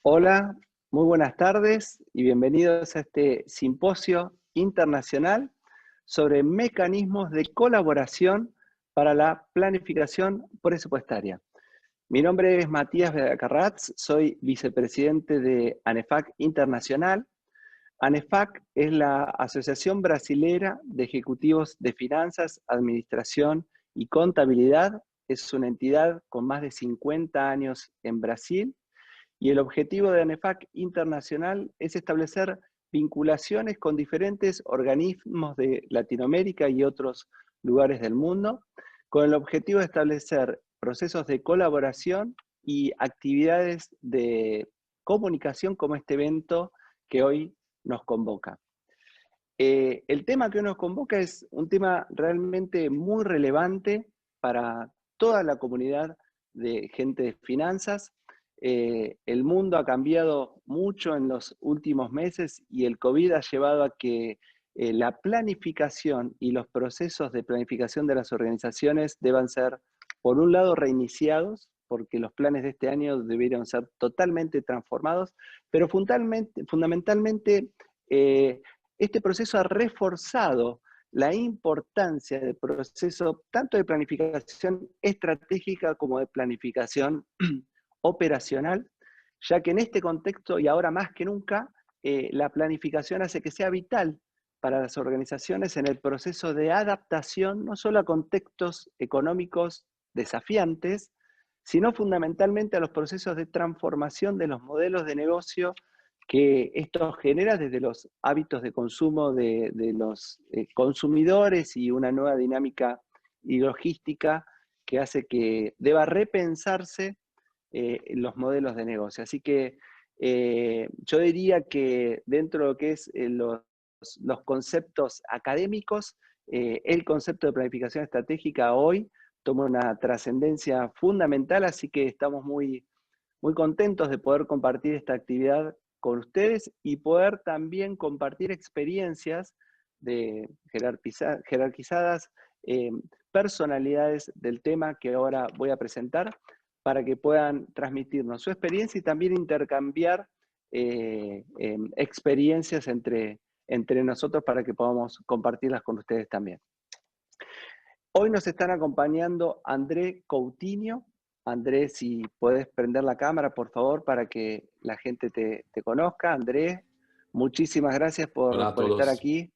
Hola, muy buenas tardes y bienvenidos a este simposio internacional sobre mecanismos de colaboración para la planificación presupuestaria. Mi nombre es Matías Bedacarratz, soy vicepresidente de ANEFAC Internacional. ANEFAC es la Asociación Brasilera de Ejecutivos de Finanzas, Administración y Contabilidad. Es una entidad con más de 50 años en Brasil. Y el objetivo de ANEFAC Internacional es establecer vinculaciones con diferentes organismos de Latinoamérica y otros lugares del mundo, con el objetivo de establecer procesos de colaboración y actividades de comunicación como este evento que hoy nos convoca. El tema que hoy nos convoca es un tema realmente muy relevante para toda la comunidad de gente de finanzas. El mundo ha cambiado mucho en los últimos meses y el COVID ha llevado a que la planificación y los procesos de planificación de las organizaciones deban ser, por un lado, reiniciados, porque los planes de este año debieron ser totalmente transformados, pero fundamentalmente este proceso ha reforzado la importancia del proceso tanto de planificación estratégica como de planificación operacional, ya que en este contexto y ahora más que nunca, la planificación hace que sea vital para las organizaciones en el proceso de adaptación, no solo a contextos económicos desafiantes, sino fundamentalmente a los procesos de transformación de los modelos de negocio que esto genera desde los hábitos de consumo de los consumidores y una nueva dinámica y logística que hace que deba repensarse los modelos de negocio. Así que yo diría que dentro de lo que es los conceptos académicos, el concepto de planificación estratégica hoy toma una trascendencia fundamental, así que estamos muy contentos de poder compartir esta actividad con ustedes y poder también compartir experiencias de jerarquizadas personalidades del tema que ahora voy a presentar para que puedan transmitirnos su experiencia y también intercambiar experiencias entre nosotros para que podamos compartirlas con ustedes también. Hoy nos están acompañando André Coutinho. André, si puedes prender la cámara, por favor, para que la gente te conozca. André, muchísimas gracias Hola a por estar todos. aquí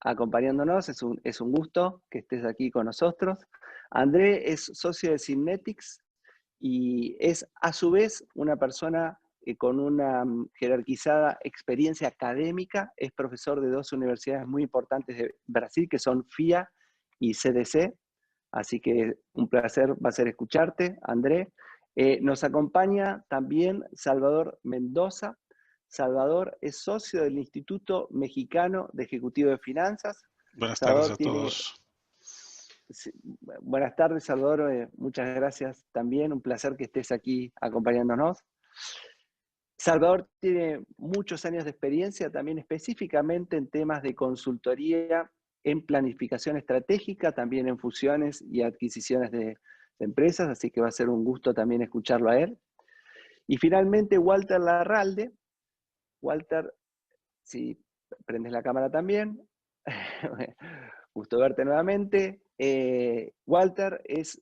acompañándonos. Es un gusto que estés aquí con nosotros. André es socio de Synetics y es a su vez una persona con una jerarquizada experiencia académica. Es profesor de dos universidades muy importantes de Brasil, que son FIA y CDC. Así que un placer va a ser escucharte, André. Nos acompaña también Salvador Mendoza. Salvador es socio del Instituto Mexicano de Ejecutivo de Finanzas. Buenas tardes Salvador a tiene... todos. Sí, buenas tardes, Salvador. Muchas gracias también. Un placer que estés aquí acompañándonos. Salvador tiene muchos años de experiencia, también específicamente en temas de consultoría en planificación estratégica, también en fusiones y adquisiciones de empresas, así que va a ser un gusto también escucharlo a él. Y finalmente Walter Larralde. Walter, si prendes la cámara también, gusto verte nuevamente. Walter es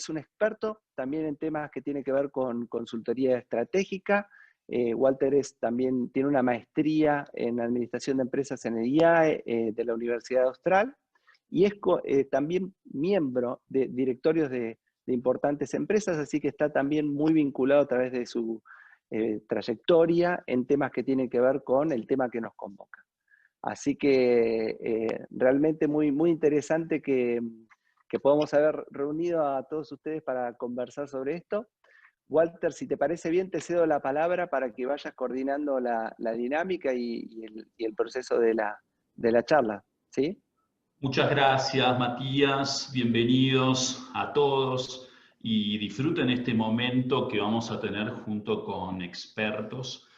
un experto también en temas que tienen que ver con consultoría estratégica. Walter también tiene una maestría en Administración de Empresas en el IAE de la Universidad Austral y es también miembro de directorios de importantes empresas, así que está también muy vinculado a través de su trayectoria en temas que tienen que ver con el tema que nos convoca. Así que realmente muy interesante que podamos haber reunido a todos ustedes para conversar sobre esto. Walter, si te parece bien, te cedo la palabra para que vayas coordinando la dinámica y el proceso de la charla, ¿sí? Muchas gracias, Matías. Bienvenidos a todos y disfruten este momento que vamos a tener junto con expertos.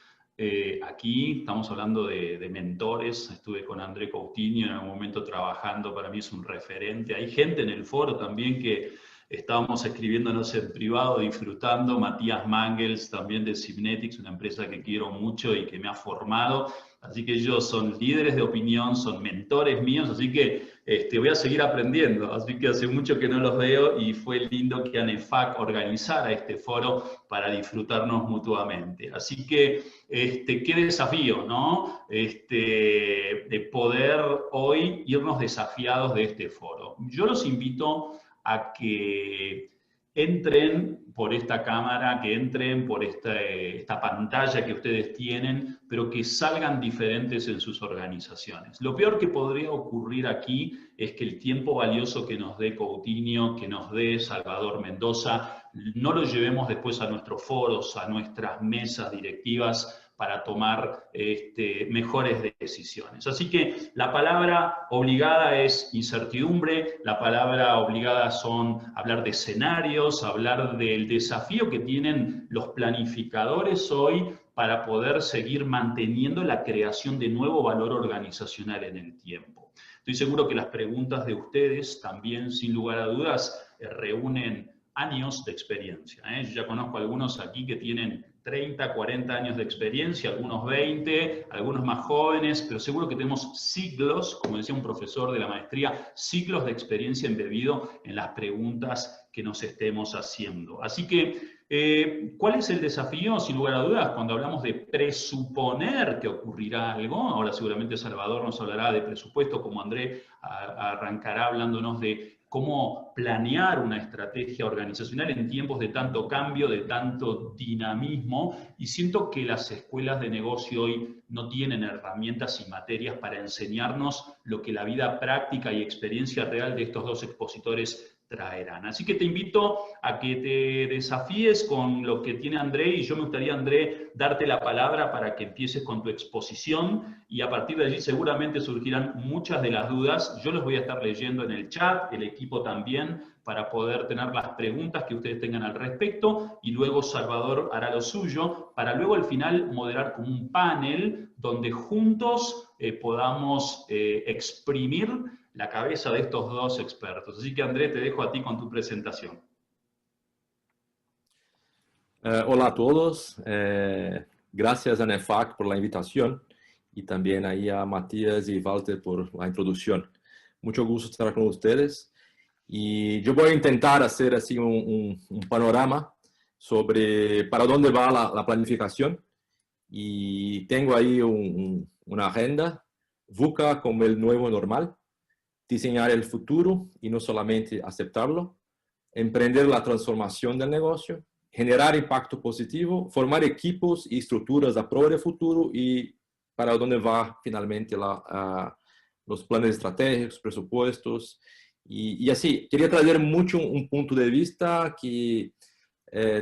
Aquí estamos hablando de mentores. Estuve con André Coutinho en algún momento trabajando, para mí es un referente. Hay gente en el foro también que estábamos escribiéndonos en privado, disfrutando. Matías Mangels, también de Cybnetics, una empresa que quiero mucho y que me ha formado. Así que ellos son líderes de opinión, son mentores míos, así que voy a seguir aprendiendo. Así que hace mucho que no los veo y fue lindo que ANEFAC organizara este foro para disfrutarnos mutuamente. Así que qué desafío, ¿no? De poder hoy irnos desafiados de este foro. Yo los invito a que entren por esta cámara, que entren por esta pantalla que ustedes tienen, pero que salgan diferentes en sus organizaciones. Lo peor que podría ocurrir aquí es que el tiempo valioso que nos dé Coutinho, que nos dé Salvador Mendoza, no lo llevemos después a nuestros foros, a nuestras mesas directivas, para tomar mejores decisiones. Así que la palabra obligada es incertidumbre, la palabra obligada son hablar de escenarios, hablar del desafío que tienen los planificadores hoy para poder seguir manteniendo la creación de nuevo valor organizacional en el tiempo. Estoy seguro que las preguntas de ustedes también, sin lugar a dudas, reúnen años de experiencia. Yo ya conozco a algunos aquí que tienen 30, 40 años de experiencia, algunos 20, algunos más jóvenes, pero seguro que tenemos siglos, como decía un profesor de la maestría, siglos de experiencia embebido en las preguntas que nos estemos haciendo. Así que, ¿cuál es el desafío? Sin lugar a dudas, cuando hablamos de presuponer que ocurrirá algo, ahora seguramente Salvador nos hablará de presupuesto, como André arrancará hablándonos de cómo planear una estrategia organizacional en tiempos de tanto cambio, de tanto dinamismo, y siento que las escuelas de negocio hoy no tienen herramientas y materias para enseñarnos lo que la vida práctica y experiencia real de estos dos expositores traerán. Así que te invito a que te desafíes con lo que tiene André, y yo me gustaría, André, darte la palabra para que empieces con tu exposición, y a partir de allí seguramente surgirán muchas de las dudas. Yo los voy a estar leyendo en el chat, el equipo también, para poder tener las preguntas que ustedes tengan al respecto, y luego Salvador hará lo suyo, para luego al final moderar como un panel donde juntos podamos exprimir la cabeza de estos dos expertos. Así que André, te dejo a ti con tu presentación. Hola a todos, gracias a ANEFAC por la invitación y también ahí a Matías y Walter por la introducción. Mucho gusto estar con ustedes y yo voy a intentar hacer así un panorama sobre para dónde va la planificación, y tengo ahí una agenda: VUCA como el nuevo normal, diseñar el futuro y no solamente aceptarlo, emprender la transformación del negocio, generar impacto positivo, formar equipos y estructuras a prueba del futuro, y para dónde va finalmente los planes estratégicos, presupuestos, y así. Quería traer mucho un punto de vista que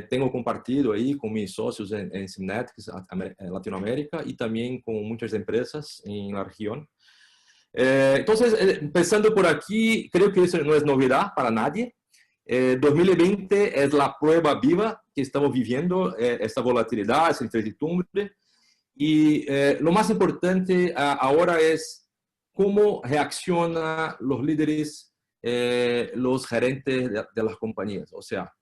tengo compartido ahí con mis socios en Cybnetics, en Latinoamérica, y también con muchas empresas en la región. Entonces, empezando por aquí, creo que eso no es novedad para nadie. 2020 es la prueba viva que estamos viviendo, esta volatilidad, esa incertidumbre, y lo más importante ahora es cómo reaccionan los líderes, los gerentes de las compañías. O sea,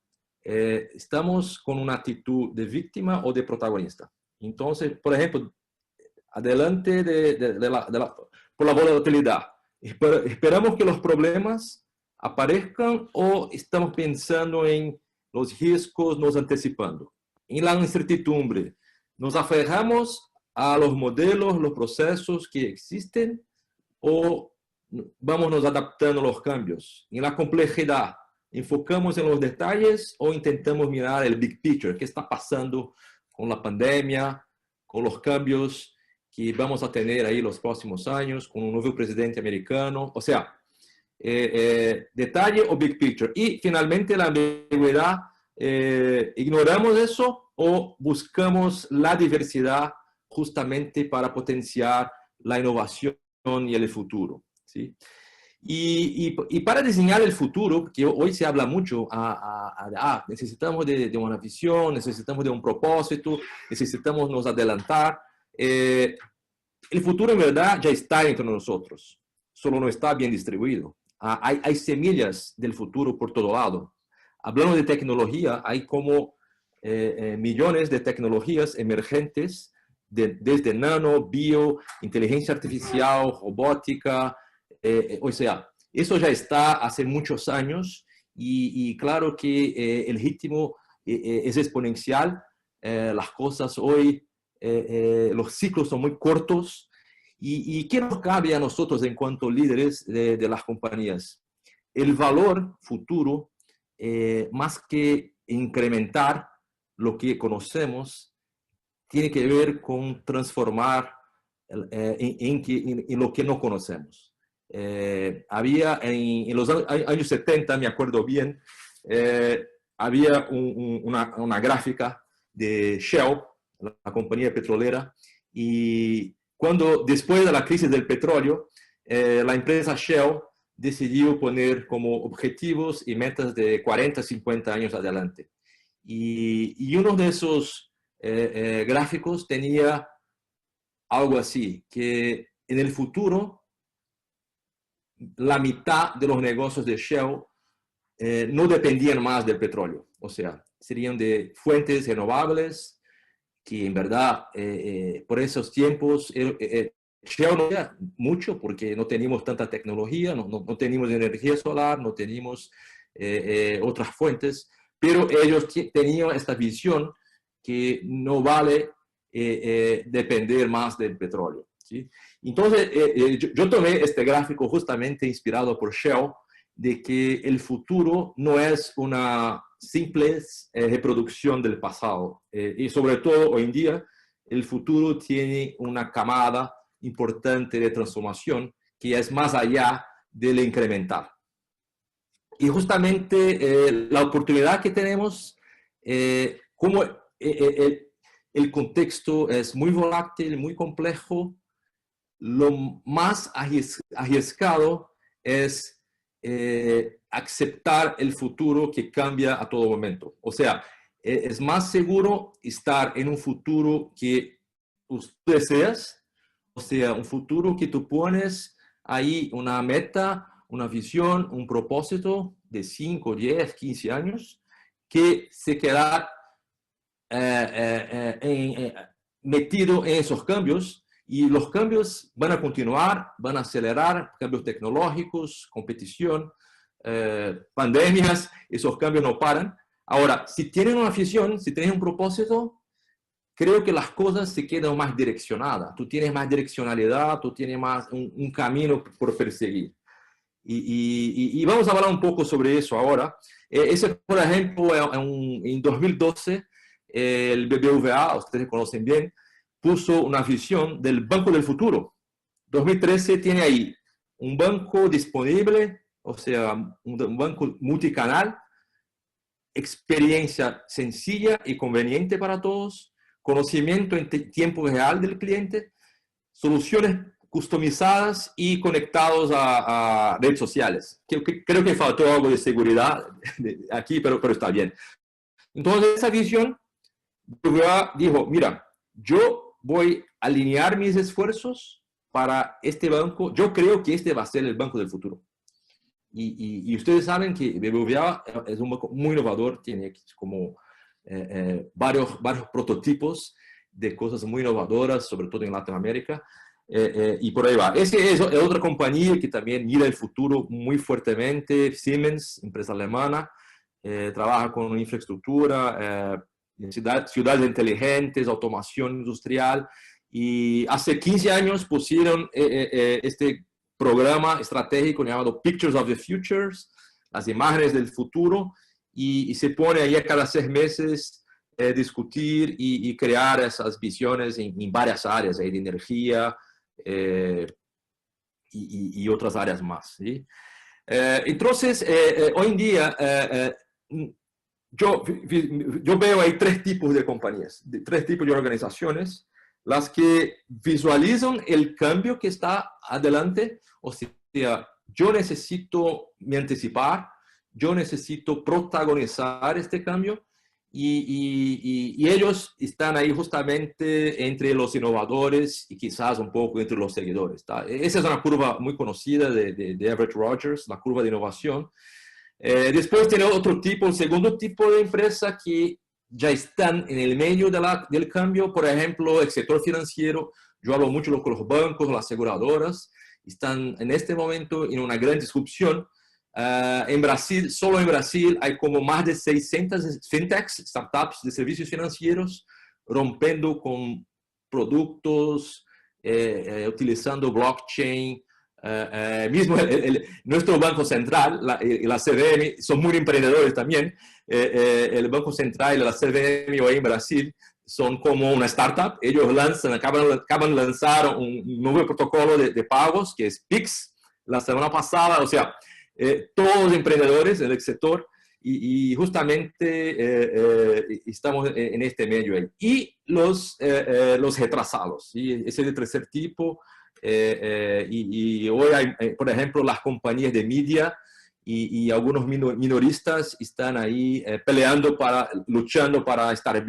estamos con una actitud de víctima o de protagonista. Entonces, por ejemplo, adelante por la volatilidad, ¿esperamos que los problemas aparezcan o estamos pensando en los riesgos, nos anticipando? En la incertidumbre, ¿nos aferramos a los modelos, los procesos que existen, o vamos nos adaptando a los cambios? En la complejidad, ¿enfocamos en los detalles o intentamos mirar el big picture? ¿Qué está pasando con la pandemia, con los cambios que vamos a tener ahí los próximos años, con un nuevo presidente americano? O sea, detalle o big picture. Y finalmente la ambigüedad, ¿ignoramos eso o buscamos la diversidad justamente para potenciar la innovación y el futuro? ¿Sí? Y para diseñar el futuro, que hoy se habla mucho, necesitamos de una visión, necesitamos de un propósito, necesitamos nos adelantar. El futuro en verdad ya está entre nosotros, solo no está bien distribuido. Hay semillas del futuro por todo lado. hablando de tecnología, hay como millones de tecnologías emergentes, desde nano, bio, inteligencia artificial, robótica, o sea, eso ya está hace muchos años y claro que el ritmo es exponencial, las cosas hoy, los ciclos son muy cortos y ¿qué nos cabe a nosotros en cuanto líderes de las compañías? El valor futuro, más que incrementar lo que conocemos, tiene que ver con transformar en lo que no conocemos. Había en los años 70, me acuerdo bien, había una gráfica de Shell, la compañía petrolera, y cuando después de la crisis del petróleo, la empresa Shell decidió poner como objetivos y metas de 40, 50 años adelante. Y uno de esos gráficos tenía algo así, que en el futuro la mitad de los negocios de Shell no dependían más del petróleo, o sea, serían de fuentes renovables, que en verdad por esos tiempos Shell no era mucho porque no teníamos tanta tecnología, no teníamos energía solar, no teníamos otras fuentes, pero ellos tenían esta visión que no vale depender más del petróleo, ¿sí? Entonces, yo tomé este gráfico justamente inspirado por Shell, de que el futuro no es una simple reproducción del pasado. Y sobre todo hoy en día, el futuro tiene una camada importante de transformación que es más allá del incremental. Y justamente la oportunidad que tenemos, como el contexto es muy volátil, muy complejo, lo más arriesgado es aceptar el futuro que cambia a todo momento. O sea, es más seguro estar en un futuro que tú deseas, o sea, un futuro que tú pones ahí una meta, una visión, un propósito de 5, 10, 15 años, que se queda metido en esos cambios. Y los cambios van a continuar, van a acelerar, cambios tecnológicos, competición, pandemias, esos cambios no paran. Ahora, si tienen una visión, si tienen un propósito, creo que las cosas se quedan más direccionadas. Tú tienes más direccionalidad, tú tienes más un camino por perseguir. Y vamos a hablar un poco sobre eso ahora. Ese, por ejemplo, en 2012, el BBVA, ustedes conocen bien, puso una visión del Banco del Futuro. 2013 tiene ahí un banco disponible, o sea, un banco multicanal, experiencia sencilla y conveniente para todos, conocimiento en tiempo real del cliente, soluciones customizadas y conectados a redes sociales. Creo que faltó algo de seguridad aquí, pero está bien. Entonces, esa visión dijo, mira, yo voy a alinear mis esfuerzos para este banco. Yo creo que este va a ser el banco del futuro. Y ustedes saben que BBVA es un banco muy innovador, tiene como varios prototipos de cosas muy innovadoras, sobre todo en Latinoamérica, y por ahí va. Esa es otra compañía que también mira el futuro muy fuertemente, Siemens, empresa alemana, trabaja con infraestructura, ciudades inteligentes, automación industrial, y hace 15 años pusieron este programa estratégico llamado Pictures of the Futures, las imágenes del futuro, y se pone ahí a cada 6 meses discutir y crear esas visiones en varias áreas, de energía y otras áreas más, ¿sí? Entonces, hoy en día, yo veo ahí 3 tipos de compañías, 3 tipos de organizaciones, las que visualizan el cambio que está adelante, o sea, yo necesito me anticipar, yo necesito protagonizar este cambio, y ellos están ahí justamente entre los innovadores y quizás un poco entre los seguidores, ¿tá? Esa es una curva muy conocida de Everett Rogers, la curva de innovación. Después tiene otro tipo, el segundo tipo de empresa que ya están en el medio del cambio, por ejemplo, el sector financiero. Yo hablo mucho con los bancos, las aseguradoras, están en este momento en una gran disrupción. En Brasil, solo en Brasil, hay como más de 600 fintechs, startups de servicios financieros, rompiendo con productos, utilizando blockchain. Mismo nuestro Banco Central y la CVM son muy emprendedores también. El Banco Central y la CVM hoy en Brasil son como una startup. Ellos acaban de lanzar un nuevo protocolo de pagos que es Pix la semana pasada. O sea, todos emprendedores del sector y justamente estamos en este medio ahí. Y los retrasados, ¿sí? Ese es el tercer tipo. Y hoy hay, por ejemplo, las compañías de media y algunos minoristas están ahí luchando para estar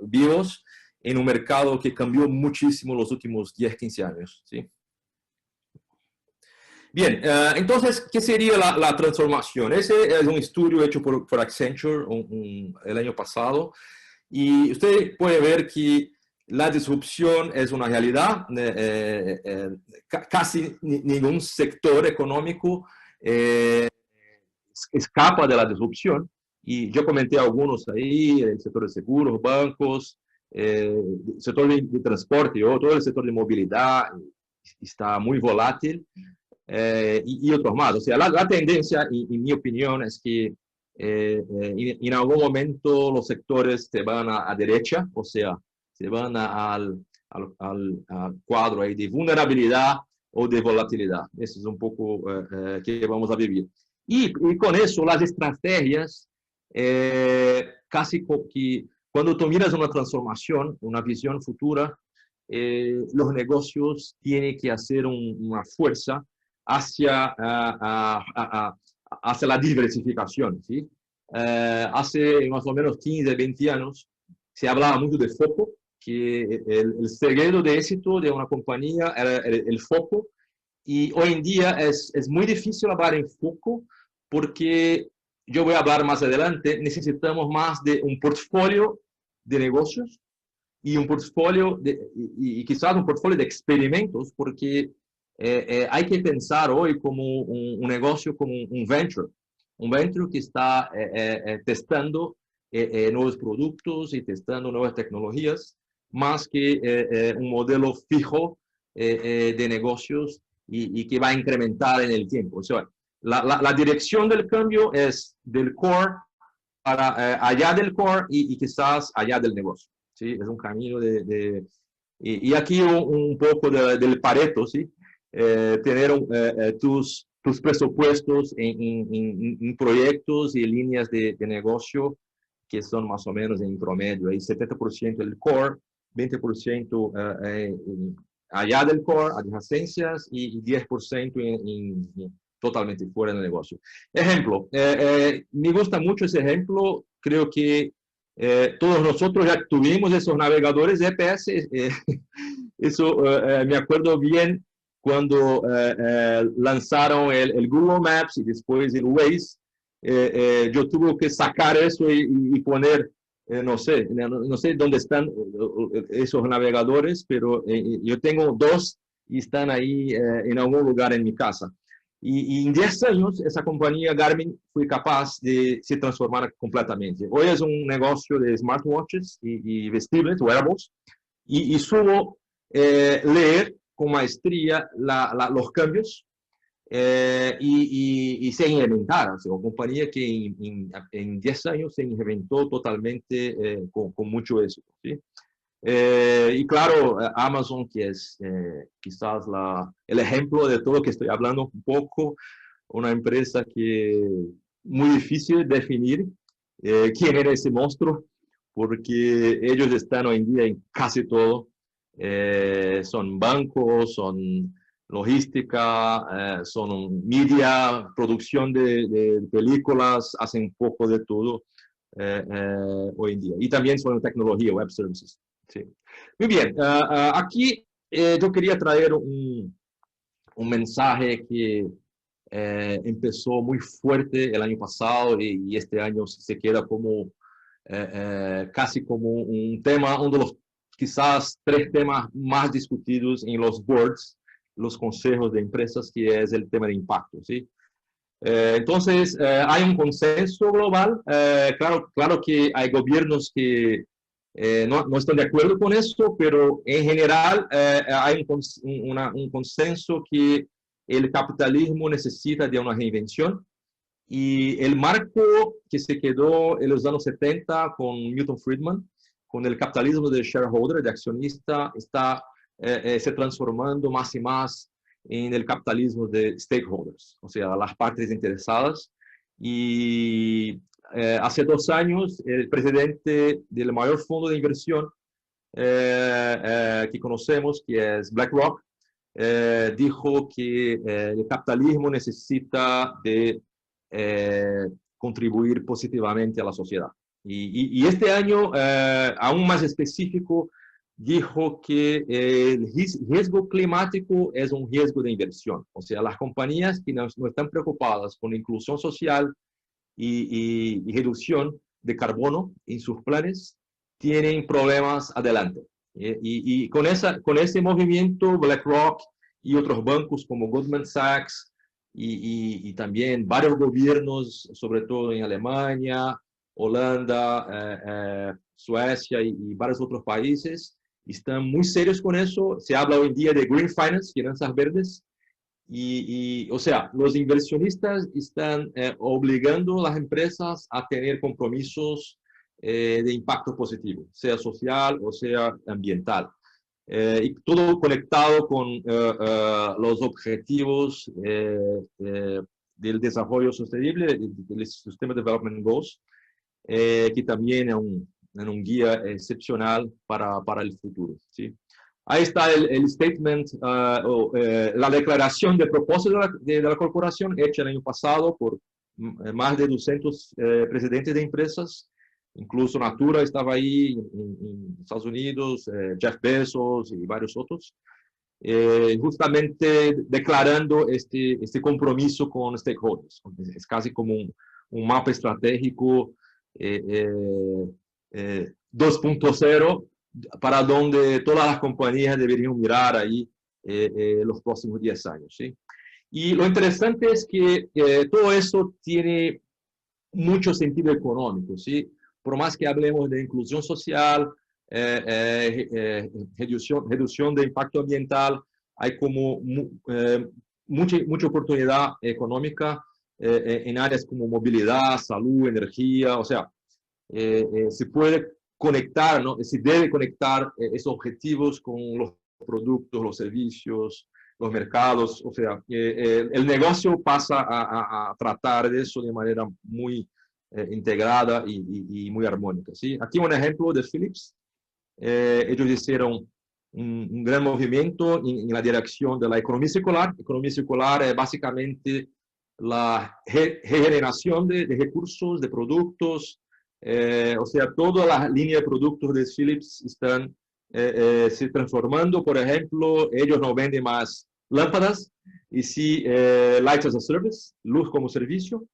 vivos en un mercado que cambió muchísimo los últimos 10, 15 años, ¿sí? Bien, entonces, ¿qué sería la transformación? Ese es un estudio hecho por Accenture el año pasado, y usted puede ver que la disrupción es una realidad. Casi ningún sector económico escapa de la disrupción, y yo comenté algunos ahí: el sector de seguros, bancos, el sector de transporte, todo el sector de movilidad está muy volátil. Y otros más. O sea, la tendencia, en mi opinión, es que en algún momento los sectores se van a derecha, o sea, se van al cuadro ahí de vulnerabilidad o de volatilidad. Eso es un poco que vamos a vivir. Y con eso, las estrategias, casi que cuando tú miras una transformación, una visión futura, los negocios tienen que hacer una fuerza hacia la diversificación, ¿sí? Hace más o menos 15, 20 años se hablaba mucho de foco, que el secreto de éxito de una compañía era el foco, y hoy en día es muy difícil hablar en foco, porque yo voy a hablar más adelante, necesitamos más de un portfolio de negocios y un portfolio y quizás un portfolio de experimentos, porque hay que pensar hoy como un negocio, como un venture que está testando nuevos productos y testando nuevas tecnologías, más que un modelo fijo de negocios y que va a incrementar en el tiempo. O sea, la dirección del cambio es del core para allá del core y quizás allá del negocio, ¿sí? Es un camino y aquí un poco del Pareto, ¿sí? Tener tus presupuestos en proyectos y líneas de negocio que son más o menos en promedio, ahí 70% del core, 20% allá del core, adjacencias, y 10% totalmente fuera del negocio. Ejemplo, me gusta mucho ese ejemplo. Creo que todos nosotros ya tuvimos esos navegadores GPS. Eso me acuerdo bien cuando lanzaron el Google Maps y después el Waze. Yo tuve que sacar eso y poner, no sé dónde están esos navegadores, pero yo tengo dos y están ahí en algún lugar en mi casa. Y en 10 años, esa compañía Garmin fue capaz de se transformar completamente. Hoy es un negocio de smartwatches y vestibles, wearables, y supo leer con maestría los cambios y se reinventar. O sea, una compañía que en 10 años se reinventó totalmente con mucho éxito, ¿sí? Y claro, Amazon, que es quizás el ejemplo de todo lo que estoy hablando un poco, una empresa que muy difícil de definir quién era ese monstruo, porque ellos están hoy en día en casi todo. Son bancos, son logística, son media, producción de películas, hacen un poco de todo hoy en día. Y también son tecnología, web services. Sí. Muy bien, aquí yo quería traer un mensaje que empezó muy fuerte el año pasado y este año se queda como casi como un tema, uno de los quizás 3 temas más discutidos en los boards, los consejos de empresas, que es el tema de impacto, ¿sí? Entonces, hay un consenso global. Claro que hay gobiernos que no están de acuerdo con eso, pero en general hay un consenso que el capitalismo necesita de una reinvención. Y el marco que se quedó en los años 70 con Milton Friedman, con el capitalismo de shareholder, de accionista, está se transformando más y más en el capitalismo de stakeholders, o sea, las partes interesadas. Y hace 2 años, el presidente del mayor fondo de inversión que conocemos, que es BlackRock, dijo que el capitalismo necesita de contribuir positivamente a la sociedad. Y este año, aún más específico, dijo que el riesgo climático es un riesgo de inversión. O sea, las compañías que no están preocupadas con inclusión social y reducción de carbono en sus planes, tienen problemas adelante. Y con ese movimiento, BlackRock y otros bancos como Goldman Sachs y también varios gobiernos, sobre todo en Alemania, Holanda, Suecia y varios otros países, están muy serios con eso. Se habla hoy en día de Green Finance, finanzas verdes. O sea, los inversionistas están obligando a las empresas a tener compromisos de impacto positivo, sea social o sea ambiental. Y todo conectado con los objetivos del desarrollo sostenible, del Sustainable Development Goals, que también es un guía excepcional para el futuro, ¿sí? Ahí está el statement, la declaración de propósito de la corporación hecha el año pasado por más de 200 presidentes de empresas. Incluso Natura estaba ahí en Estados Unidos, Jeff Bezos y varios otros, justamente declarando este compromiso con stakeholders. Es casi como un mapa estratégico 2.0 para donde todas las compañías deberían mirar ahí los próximos 10 años, ¿sí? Y lo interesante es que todo eso tiene mucho sentido económico, ¿sí? Por más que hablemos de inclusión social, reducción de impacto ambiental, hay como mucha oportunidad económica en áreas como movilidad, salud, energía. O sea, se puede conectar, ¿no? Se debe conectar esos objetivos con los productos, los servicios, los mercados. O sea, el negocio pasa a tratar de eso de manera muy integrada y muy armónica, ¿sí? Aquí un ejemplo de Philips. Ellos hicieron un gran movimiento en la dirección de la economía circular. Economía circular es básicamente la regeneración de recursos, de productos. O sea, toda la línea de productos de Philips están se transformando. Por ejemplo, ellos no venden más lámparas, y sí Light as a Service, luz como servicio,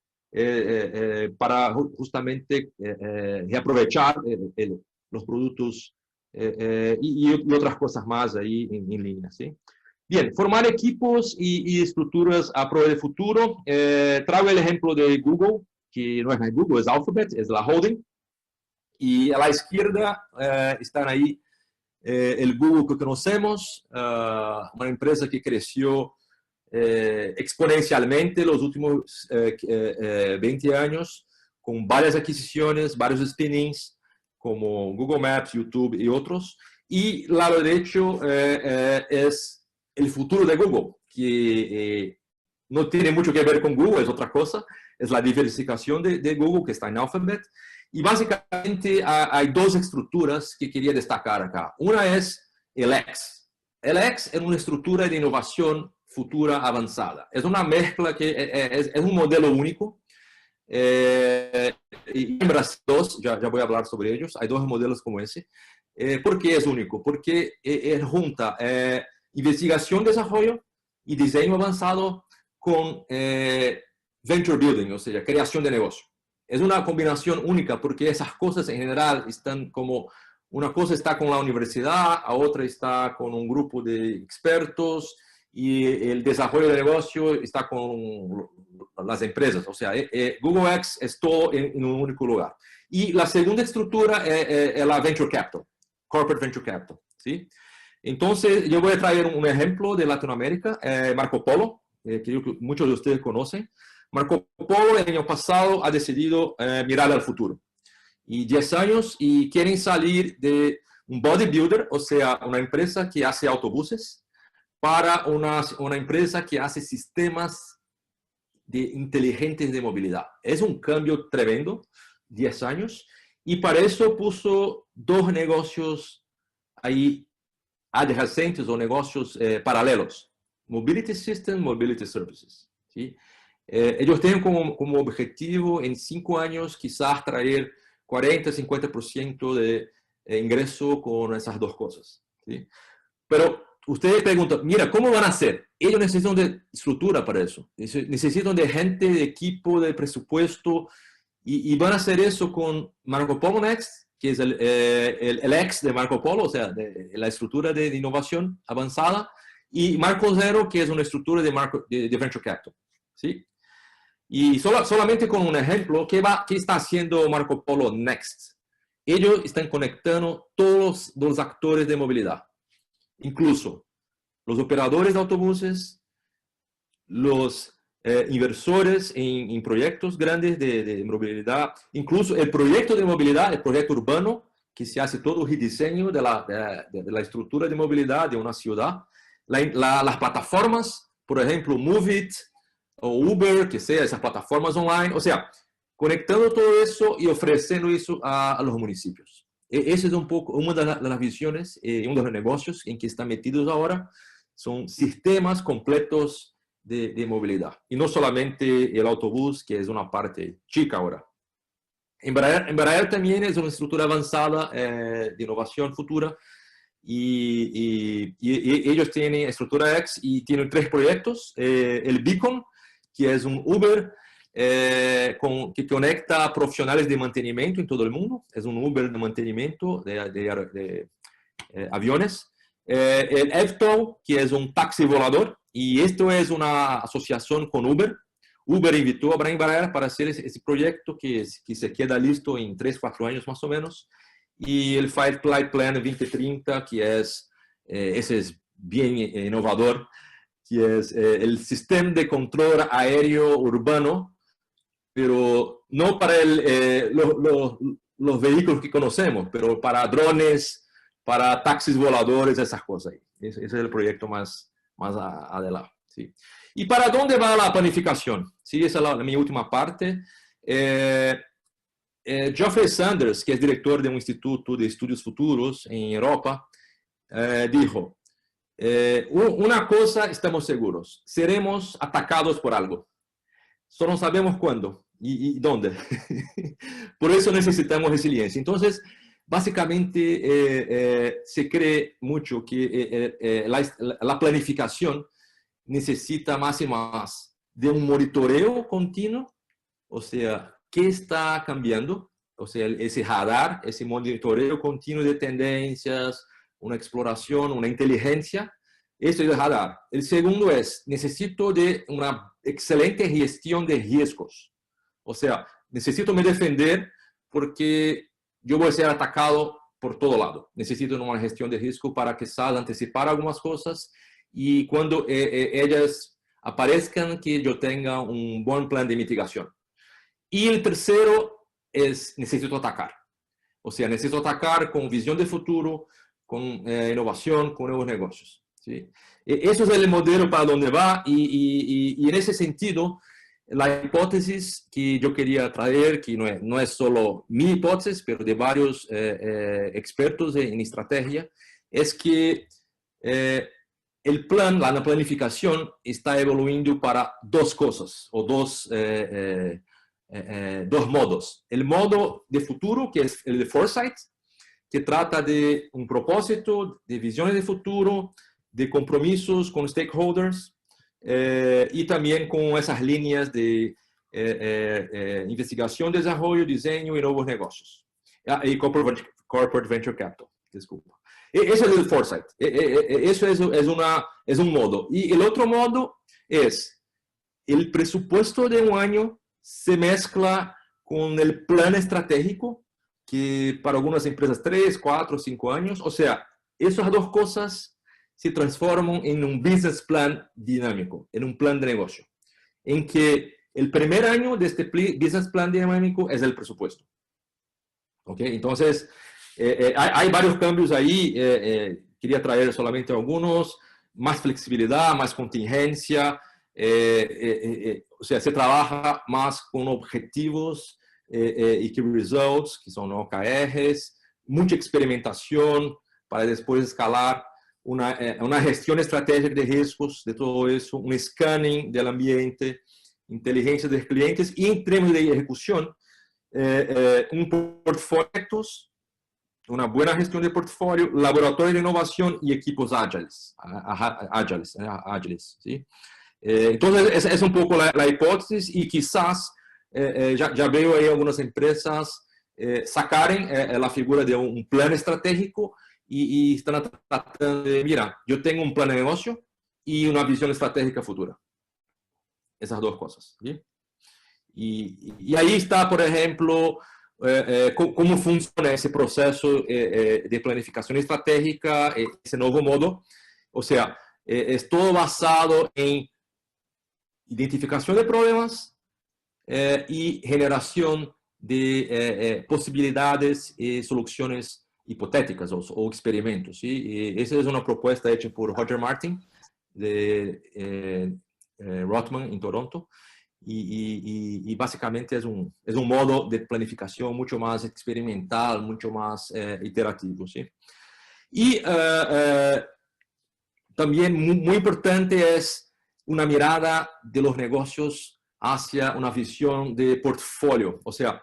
para justamente reaprovechar los productos y otras cosas más ahí en línea, ¿sí? Bien, formar equipos y estructuras a prueba de futuro. Traigo el ejemplo de Google, que no es Google, es Alphabet, es la holding. Y a la izquierda están ahí el Google que conocemos, una empresa que creció exponencialmente los últimos 20 años, con varias adquisiciones, varios spin-ins, como Google Maps, YouTube y otros. Y lado derecho es el futuro de Google, que no tiene mucho que ver con Google, es otra cosa. Es la diversificación de Google, que está en Alphabet. Y básicamente hay 2 estructuras que quería destacar acá. Una es el X. El X es una estructura de innovación futura avanzada. Es una mezcla que es un modelo único. Y en Brasil, ya voy a hablar sobre ellos. Hay 2 modelos como ese. ¿Por qué es único? Porque junta investigación, desarrollo y diseño avanzado con venture building, o sea, creación de negocio. Es una combinación única porque esas cosas en general están como, una cosa está con la universidad, a otra está con un grupo de expertos y el desarrollo de negocio está con las empresas. O sea, Google X es todo en un único lugar. Y la segunda estructura es la Venture Capital, Corporate Venture Capital, ¿sí? Entonces, yo voy a traer un ejemplo de Latinoamérica, Marco Polo, que muchos de ustedes conocen. Marco Polo el año pasado ha decidido mirar al futuro. Y 10 años y quieren salir de un bodybuilder, o sea, una empresa que hace autobuses, para una empresa que hace sistemas inteligentes de movilidad. Es un cambio tremendo, 10 años, y para eso puso dos negocios ahí adyacentes o negocios paralelos. Mobility Systems, Mobility Services, ¿sí? Ellos tienen como objetivo en 5 años quizás traer 40-50% de ingreso con esas dos cosas, ¿sí? Pero ustedes preguntan, mira, ¿cómo van a hacer? Ellos necesitan de estructura para eso. Necesitan de gente, de equipo, de presupuesto. Y van a hacer eso con Marco Polo Next, que es el X de Marco Polo, o sea, la estructura de innovación avanzada. Y Marco Zero, que es una estructura de Venture Capital, ¿sí? Y solamente con un ejemplo, ¿qué está haciendo Marco Polo Next? Ellos están conectando todos los actores de movilidad, incluso los operadores de autobuses, los inversores en proyectos grandes de movilidad, incluso el proyecto de movilidad, el proyecto urbano, que se hace todo el rediseño de la estructura de movilidad de una ciudad, las plataformas, por ejemplo, Moveit, o Uber, que sea esas plataformas online, o sea, conectando todo eso y ofreciendo eso a los municipios. Esa es un poco una de las visiones, uno de los negocios en que están metidos ahora, son sistemas completos de movilidad. Y no solamente el autobús, que es una parte chica ahora. Embraer también es una estructura avanzada de innovación futura y ellos tienen estructura X y tienen 3 proyectos. El Beacon, que es un Uber que conecta profesionales de mantenimiento en todo el mundo. Es un Uber de mantenimiento de aviones. El EVTOL, que es un taxi volador. Y esto es una asociación con Uber. Uber invitó a Brian Barrera para hacer ese proyecto que se queda listo en 3-4 años más o menos. Y el Five Flight Plan 2030, que ese es bien innovador, que es el sistema de control aéreo urbano, pero no para los vehículos que conocemos, pero para drones, para taxis voladores, esas cosas. Ese es el proyecto más adelante, ¿sí? ¿Y para dónde va la planificación? ¿Sí? Esa es mi última parte. Geoffrey Sanders, que es director de un instituto de estudios futuros en Europa, dijo, una cosa estamos seguros, seremos atacados por algo. Solo no sabemos cuándo y dónde. Por eso necesitamos resiliencia. Entonces, básicamente se cree mucho que la planificación necesita más y más de un monitoreo continuo, o sea, ¿qué está cambiando? O sea, ese radar, ese monitoreo continuo de tendencias, una exploración, una inteligencia. Esto es el radar. El segundo es, necesito de una excelente gestión de riesgos. O sea, necesito me defender porque yo voy a ser atacado por todo lado. Necesito una gestión de riesgo para quizás anticipar algunas cosas y cuando ellas aparezcan que yo tenga un buen plan de mitigación. Y el tercero es necesito atacar. O sea, necesito atacar con visión de futuro, con innovación, con nuevos negocios, ¿sí? Eso es el modelo para donde va y en ese sentido, la hipótesis que yo quería traer, que no es solo mi hipótesis, pero de varios expertos en estrategia, es que el plan, la planificación está evolucionando para dos cosas o dos modos. El modo de futuro, que es el de foresight, que trata de un propósito, de visiones de futuro, de compromisos con stakeholders, y también con esas líneas de investigación, desarrollo, diseño y nuevos negocios. Y corporate venture capital, disculpa. Eso es el foresight. Eso es un modo. Y el otro modo es el presupuesto de un año se mezcla con el plan estratégico, que para algunas empresas 3, 4, 5 años. O sea, esas dos cosas se transforman en un business plan dinámico, en un plan de negocio, en que el primer año de este business plan dinámico es el presupuesto. ¿Ok? Entonces, hay varios cambios ahí. Quería traer solamente algunos. Más flexibilidad, más contingencia. O sea, se trabaja más con objetivos y key results, que son OKRs. Mucha experimentación para después escalar. Una gestión estratégica de riesgos de todo eso. Un scanning del ambiente. Inteligencia de los clientes. Y en términos de ejecución, un portfolio, una buena gestión de portfolio, laboratorio de innovación y equipos ágiles, ¿sí? Entonces, esa es un poco la hipótesis y quizás ya veo ahí algunas empresas sacaren la figura de un plan estratégico y están tratando de, mira, yo tengo un plan de negocio y una visión estratégica futura. Esas dos cosas, ¿sí? Y ahí está, por ejemplo, cómo funciona ese proceso de planificación estratégica, ese nuevo modo. O sea, es todo basado en identificación de problemas y generación de posibilidades y soluciones hipotéticas o experimentos, ¿sí? Esa es una propuesta hecha por Roger Martin de Rotman en Toronto. Y básicamente es un modo de planificación mucho más experimental, mucho más iterativo, ¿sí? Y también muy importante es una mirada de los negocios hacia una visión de portfolio. O sea,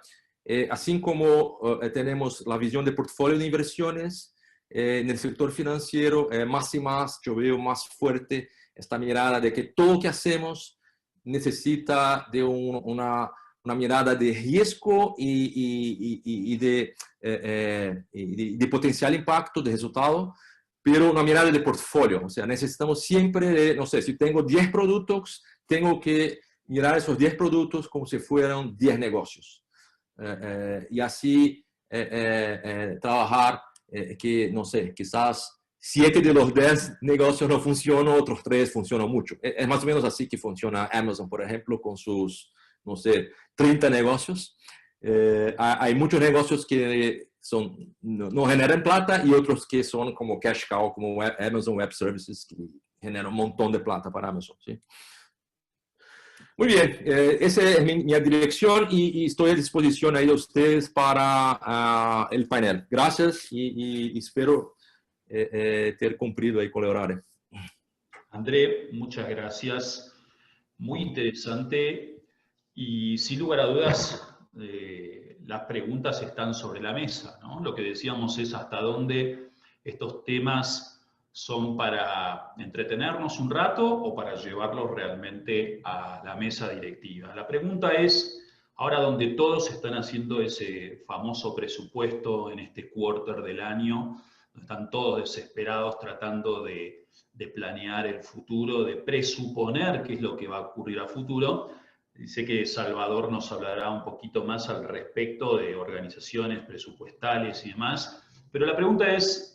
así como tenemos la visión de portfolio de inversiones en el sector financiero, más y más yo veo más fuerte esta mirada de que todo lo que hacemos necesita de una mirada de riesgo y de potencial impacto de resultado, pero una mirada de portfolio. O sea, necesitamos siempre de, no sé, si tengo 10 productos, tengo que mirar esos 10 productos como si fueran 10 negocios. Y así trabajar que, no sé, quizás 7 de los 10 negocios no funcionan, otros 3 funcionan mucho. Es más o menos así que funciona Amazon, por ejemplo, con sus, no sé, 30 negocios. Hay muchos negocios que no generan plata y otros que son como cash cow, como Amazon Web Services, que generan un montón de plata para Amazon, ¿sí? Muy bien, esa es mi dirección y estoy a disposición ahí de ustedes para el panel. Gracias y espero ter cumprido ahí con el horario. André, muchas gracias. Muy interesante y sin lugar a dudas las preguntas están sobre la mesa, ¿no? Lo que decíamos es hasta dónde estos temas son para entretenernos un rato o para llevarlos realmente a la mesa directiva. La pregunta es, ahora donde todos están haciendo ese famoso presupuesto en este quarter del año, donde están todos desesperados tratando de planear el futuro, de presuponer qué es lo que va a ocurrir a futuro. Sé que Salvador nos hablará un poquito más al respecto de organizaciones presupuestales y demás, pero la pregunta es,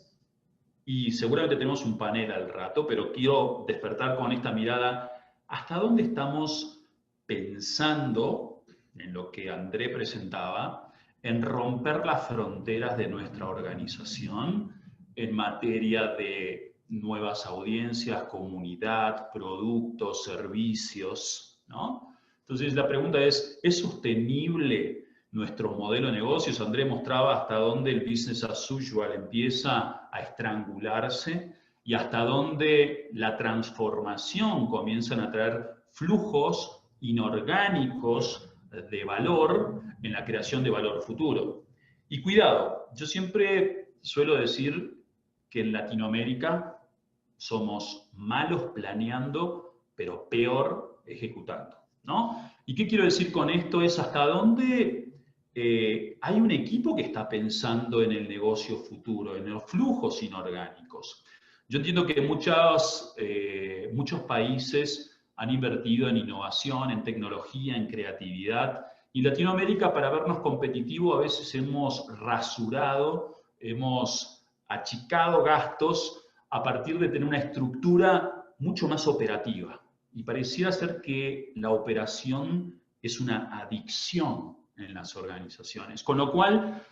y seguramente tenemos un panel al rato, pero quiero despertar con esta mirada, ¿hasta dónde estamos pensando, en lo que André presentaba, en romper las fronteras de nuestra organización en materia de nuevas audiencias, comunidad, productos, servicios, ¿no? Entonces la pregunta es sostenible nuestro modelo de negocios? André mostraba hasta dónde el business as usual empieza a estrangularse y hasta dónde la transformación comienzan a traer flujos inorgánicos de valor en la creación de valor futuro. Y cuidado, yo siempre suelo decir que en Latinoamérica somos malos planeando, pero peor ejecutando, ¿no? ¿Y qué quiero decir con esto? Es hasta dónde hay un equipo que está pensando en el negocio futuro, en los flujos inorgánicos. Yo entiendo que muchos países han invertido en innovación, en tecnología, en creatividad. Y Latinoamérica, para vernos competitivos, a veces hemos rasurado, hemos achicado gastos a partir de tener una estructura mucho más operativa. Y pareciera ser que la operación es una adicción en las organizaciones. Con lo cual,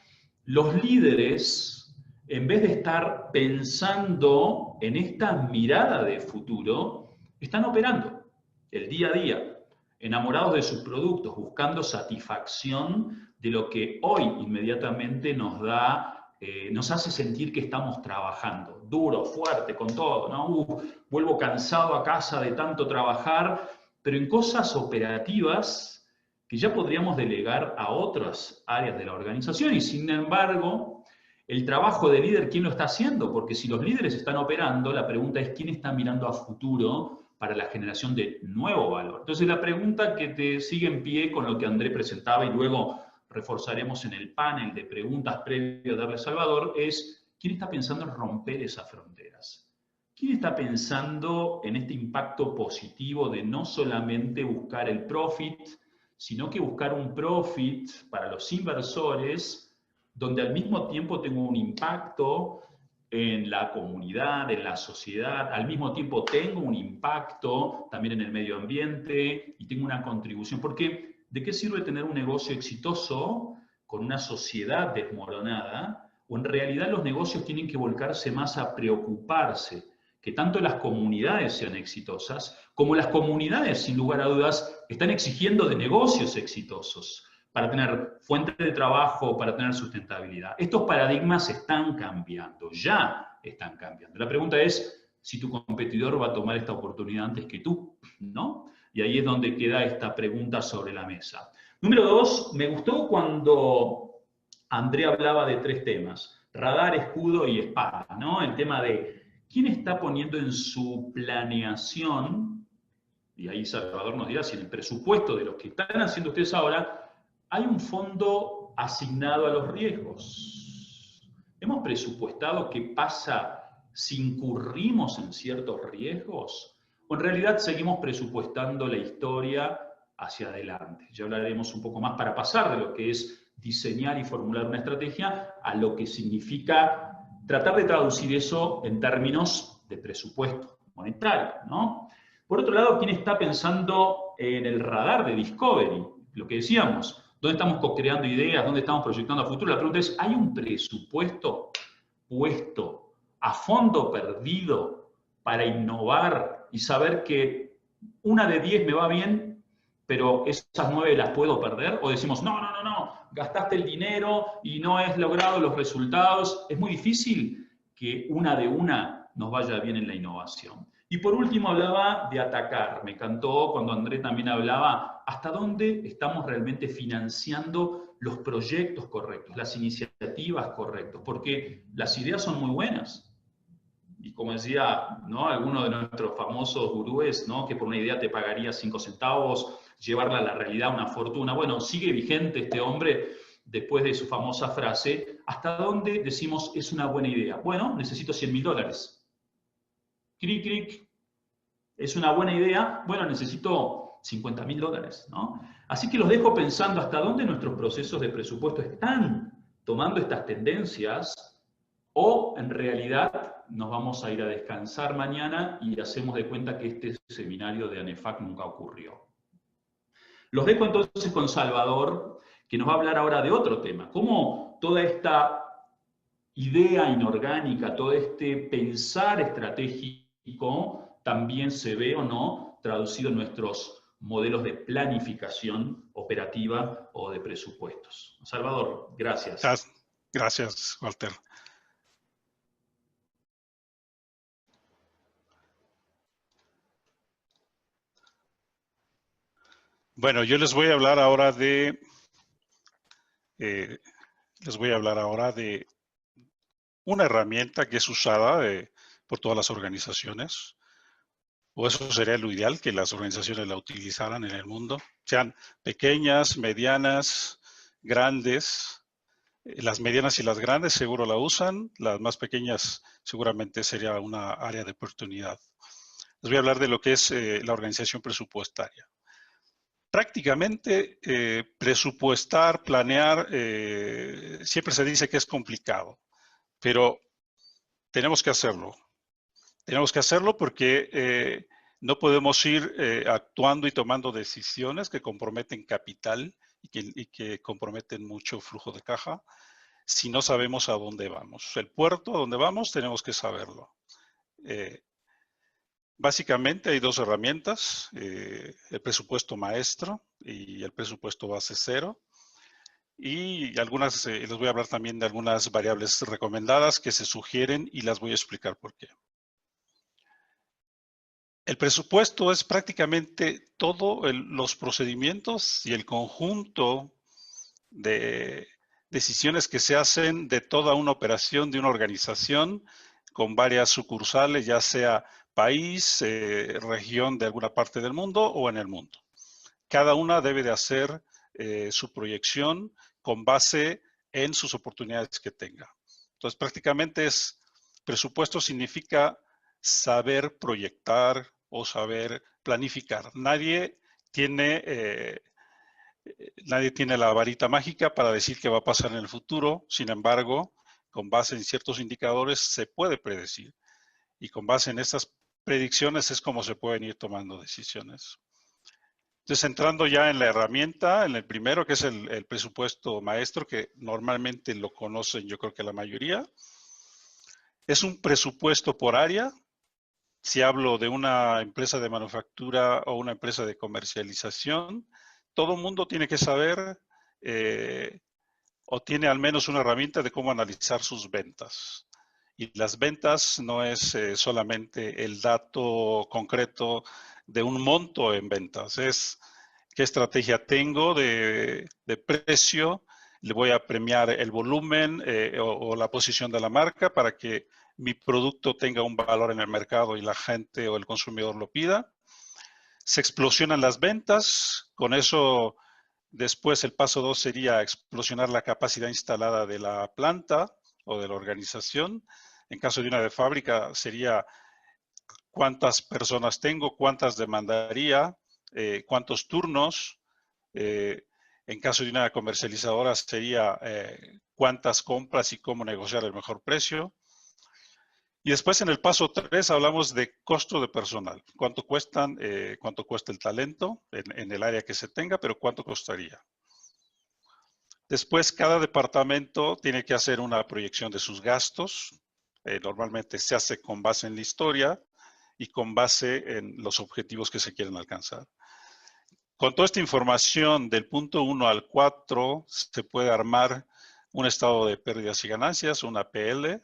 los líderes, en vez de estar pensando en esta mirada de futuro, están operando el día a día, enamorados de sus productos, buscando satisfacción de lo que hoy inmediatamente nos da, nos hace sentir que estamos trabajando, duro, fuerte, con todo, ¿no? Vuelvo cansado a casa de tanto trabajar, pero en cosas operativas que ya podríamos delegar a otras áreas de la organización y sin embargo, el trabajo de líder, ¿quién lo está haciendo? Porque si los líderes están operando, la pregunta es ¿quién está mirando a futuro para la generación de nuevo valor? Entonces la pregunta que te sigue en pie con lo que André presentaba y luego reforzaremos en el panel de preguntas previo a darle a Salvador es ¿quién está pensando en romper esas fronteras? ¿Quién está pensando en este impacto positivo de no solamente buscar el profit, sino que buscar un profit para los inversores donde al mismo tiempo tengo un impacto en la comunidad, en la sociedad, al mismo tiempo tengo un impacto también en el medio ambiente y tengo una contribución? Porque ¿de qué sirve tener un negocio exitoso con una sociedad desmoronada? O en realidad los negocios tienen que volcarse más a preocuparse que tanto las comunidades sean exitosas, como las comunidades, sin lugar a dudas, están exigiendo de negocios exitosos para tener fuente de trabajo, para tener sustentabilidad. Estos paradigmas están cambiando, ya están cambiando. La pregunta es si tu competidor va a tomar esta oportunidad antes que tú, ¿no? Y ahí es donde queda esta pregunta sobre la mesa. Número 2, me gustó cuando André hablaba de 3 temas, radar, escudo y espada, ¿no? El tema de quién está poniendo en su planeación, y ahí Salvador nos dirá si en el presupuesto de lo que están haciendo ustedes ahora, hay un fondo asignado a los riesgos. ¿Hemos presupuestado qué pasa si incurrimos en ciertos riesgos? ¿O en realidad seguimos presupuestando la historia hacia adelante? Ya hablaremos un poco más para pasar de lo que es diseñar y formular una estrategia a lo que significa tratar de traducir eso en términos de presupuesto monetario, ¿no? Por otro lado, ¿quién está pensando en el radar de Discovery? Lo que decíamos, ¿dónde estamos co-creando ideas? ¿Dónde estamos proyectando a futuro? La pregunta es, ¿hay un presupuesto puesto a fondo perdido para innovar y saber que una de 10 me va bien, pero esas 9 las puedo perder? ¿O decimos, no, gastaste el dinero y no has logrado los resultados? Es muy difícil que una de una nos vaya bien en la innovación. Y por último hablaba de atacar. Me encantó cuando André también hablaba hasta dónde estamos realmente financiando los proyectos correctos, las iniciativas correctas, porque las ideas son muy buenas. Y como decía, ¿no?, alguno de nuestros famosos gurúes, ¿no?, que por una idea te pagaría 5 centavos, llevarla a la realidad una fortuna. Bueno, sigue vigente este hombre después de su famosa frase. ¿Hasta dónde decimos es una buena idea? Bueno, necesito $100.000. Cric, cric. ¿Es una buena idea? Bueno, necesito $50.000, ¿no? Así que los dejo pensando hasta dónde nuestros procesos de presupuesto están tomando estas tendencias, o en realidad nos vamos a ir a descansar mañana y hacemos de cuenta que este seminario de ANEFAC nunca ocurrió. Los dejo entonces con Salvador, que nos va a hablar ahora de otro tema, cómo toda esta idea inorgánica, todo este pensar estratégico también se ve o no traducido en nuestros modelos de planificación operativa o de presupuestos. Salvador, gracias. Gracias, Walter. Bueno, yo les voy a hablar ahora de una herramienta que es usada por todas las organizaciones, o eso sería lo ideal, que las organizaciones la utilizaran en el mundo, sean pequeñas, medianas, grandes. Las medianas y las grandes seguro la usan, las más pequeñas seguramente sería una área de oportunidad. Les voy a hablar de lo que es la organización presupuestaria. Prácticamente presupuestar, planear, siempre se dice que es complicado, pero tenemos que hacerlo. Tenemos que hacerlo porque no podemos ir actuando y tomando decisiones que comprometen capital y que comprometen mucho flujo de caja si no sabemos a dónde vamos. El puerto a dónde vamos tenemos que saberlo. Básicamente hay dos herramientas, el presupuesto maestro y el presupuesto base cero. Y algunas, les voy a hablar también de algunas variables recomendadas que se sugieren y las voy a explicar por qué. El presupuesto es prácticamente todos los procedimientos y el conjunto de decisiones que se hacen de toda una operación de una organización con varias sucursales, ya sea país, región de alguna parte del mundo o en el mundo. Cada una debe de hacer su proyección con base en sus oportunidades que tenga. Entonces, prácticamente presupuesto significa saber proyectar o saber planificar. Nadie tiene la varita mágica para decir qué va a pasar en el futuro. Sin embargo, con base en ciertos indicadores se puede predecir. Y con base en estas predicciones es como se pueden ir tomando decisiones. Entonces, entrando ya en la herramienta, en el primero, que es el presupuesto maestro, que normalmente lo conocen yo creo que la mayoría. Es un presupuesto por área. Si hablo de una empresa de manufactura o una empresa de comercialización, todo el mundo tiene que saber o tiene al menos una herramienta de cómo analizar sus ventas. Y las ventas no es solamente el dato concreto de un monto en ventas, es qué estrategia tengo de precio, le voy a premiar el volumen o la posición de la marca para que mi producto tenga un valor en el mercado y la gente o el consumidor lo pida. Se explosionan las ventas, con eso después el paso 2 sería explosionar la capacidad instalada de la planta o de la organización. En caso de una de fábrica sería cuántas personas tengo, cuántas demandaría, cuántos turnos. En caso de una comercializadora sería cuántas compras y cómo negociar el mejor precio. Y después en el paso 3 hablamos de costo de personal. Cuánto cuesta el talento en el área que se tenga, pero cuánto costaría. Después cada departamento tiene que hacer una proyección de sus gastos. Normalmente se hace con base en la historia y con base en los objetivos que se quieren alcanzar. Con toda esta información del punto 1 al 4 se puede armar un estado de pérdidas y ganancias, una PL.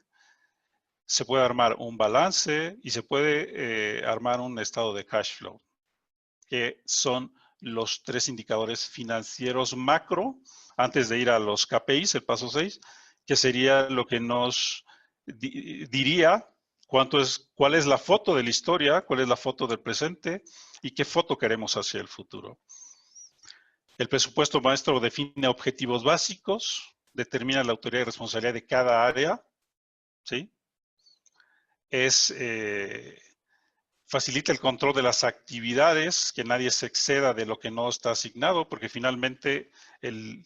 Se puede armar un balance y se puede armar un estado de cash flow, que son los 3 indicadores financieros macro, antes de ir a los KPIs, el paso 6, que sería lo que nos diría cuál es la foto de la historia, cuál es la foto del presente y qué foto queremos hacia el futuro. El presupuesto maestro define objetivos básicos, determina la autoridad y responsabilidad de cada área, ¿sí? Facilita el control de las actividades, que nadie se exceda de lo que no está asignado, porque finalmente el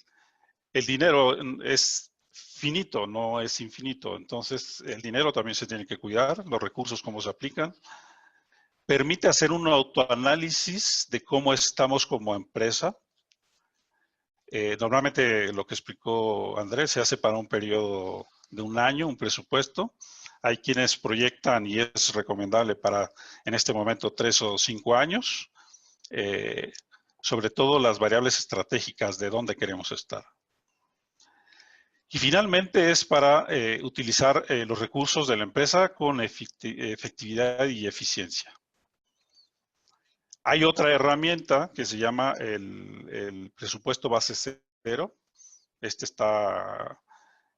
dinero es finito, no es infinito. Entonces, el dinero también se tiene que cuidar, los recursos cómo se aplican. Permite hacer un autoanálisis de cómo estamos como empresa. Normalmente lo que explicó Andrés se hace para un periodo de un año, un presupuesto. Hay quienes proyectan y es recomendable para en este momento 3 o 5 años, sobre todo las variables estratégicas de dónde queremos estar. Y finalmente es para utilizar los recursos de la empresa con efectividad y eficiencia. Hay otra herramienta que se llama el presupuesto base cero.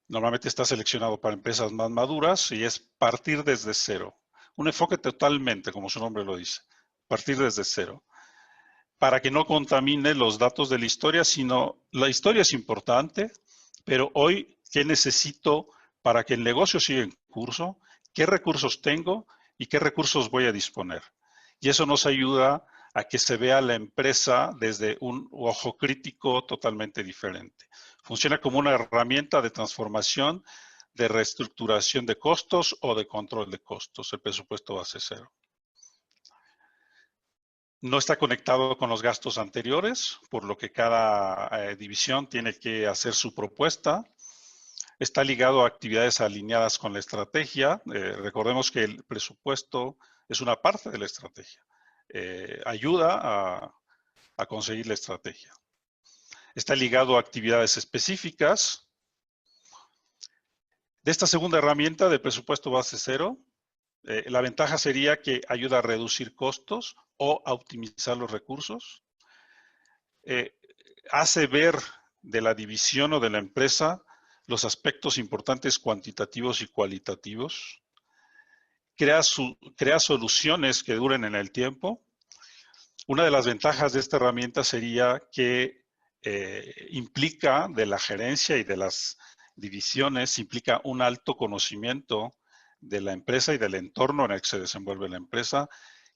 Normalmente está seleccionado para empresas más maduras y es partir desde cero. Un enfoque totalmente, como su nombre lo dice, partir desde cero, para que no contamine los datos de la historia, sino la historia es importante, pero hoy, ¿qué necesito para que el negocio siga en curso? ¿Qué recursos tengo y qué recursos voy a disponer? Y eso nos ayuda a que se vea la empresa desde un ojo crítico totalmente diferente. Funciona como una herramienta de transformación, de reestructuración de costos o de control de costos, el presupuesto base cero. No está conectado con los gastos anteriores, por lo que cada división tiene que hacer su propuesta. Está ligado a actividades alineadas con la estrategia. Recordemos que el presupuesto es una parte de la estrategia. Ayuda a conseguir la estrategia. Está ligado a actividades específicas. De esta segunda herramienta del presupuesto base cero, la ventaja sería que ayuda a reducir costos o a optimizar los recursos. Hace ver de la división o de la empresa los aspectos importantes cuantitativos y cualitativos. Crea soluciones que duren en el tiempo. Una de las ventajas de esta herramienta sería que implica de la gerencia y de las divisiones, implica un alto conocimiento de la empresa y del entorno en el que se desenvuelve la empresa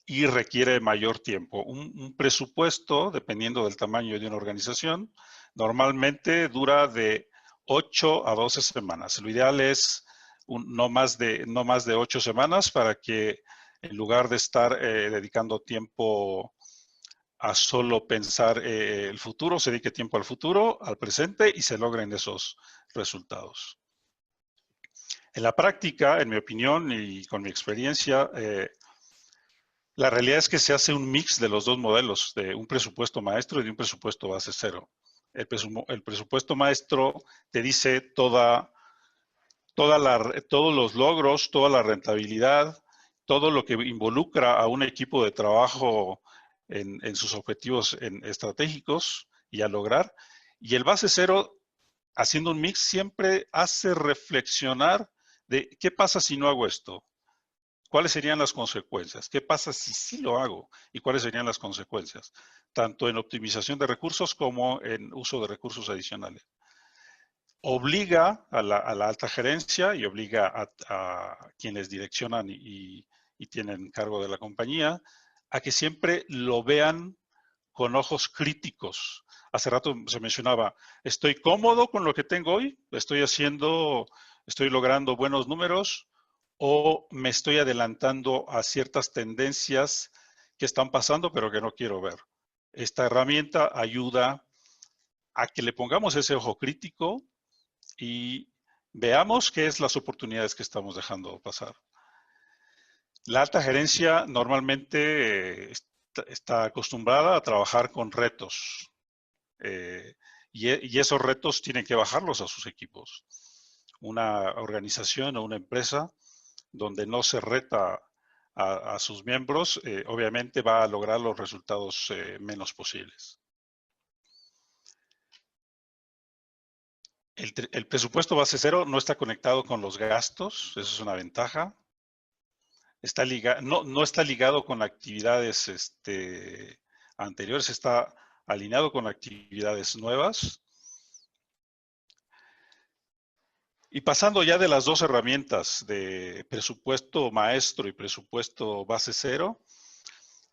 y requiere mayor tiempo. Un presupuesto, dependiendo del tamaño de una organización, normalmente dura de 8 a 12 semanas. Lo ideal es no más de 8 semanas para que en lugar de estar dedicando tiempo a solo pensar el futuro, se dedique tiempo al futuro, al presente y se logren esos resultados. En la práctica, en mi opinión y con mi experiencia, la realidad es que se hace un mix de los dos modelos, de un presupuesto maestro y de un presupuesto base cero. El presupuesto maestro te dice todos los logros, toda la rentabilidad, todo lo que involucra a un equipo de trabajo en sus objetivos estratégicos y a lograr. Y el base cero, haciendo un mix, siempre hace reflexionar de qué pasa si no hago esto. ¿Cuáles serían las consecuencias? ¿Qué pasa si sí lo hago? ¿Y cuáles serían las consecuencias? Tanto en optimización de recursos como en uso de recursos adicionales. Obliga a la alta gerencia y obliga a quienes direccionan y tienen cargo de la compañía a que siempre lo vean con ojos críticos. Hace rato se mencionaba, ¿estoy cómodo con lo que tengo hoy? ¿Estoy logrando buenos números? ¿O me estoy adelantando a ciertas tendencias que están pasando pero que no quiero ver? Esta herramienta ayuda a que le pongamos ese ojo crítico y veamos qué es las oportunidades que estamos dejando pasar. La alta gerencia normalmente está acostumbrada a trabajar con retos y esos retos tienen que bajarlos a sus equipos. Una organización o una empresa donde no se reta a sus miembros, obviamente va a lograr los resultados menos posibles. El presupuesto base cero no está conectado con los gastos, eso es una ventaja. No está ligado con actividades anteriores, está alineado con actividades nuevas. Y pasando ya de las dos herramientas de presupuesto maestro y presupuesto base cero,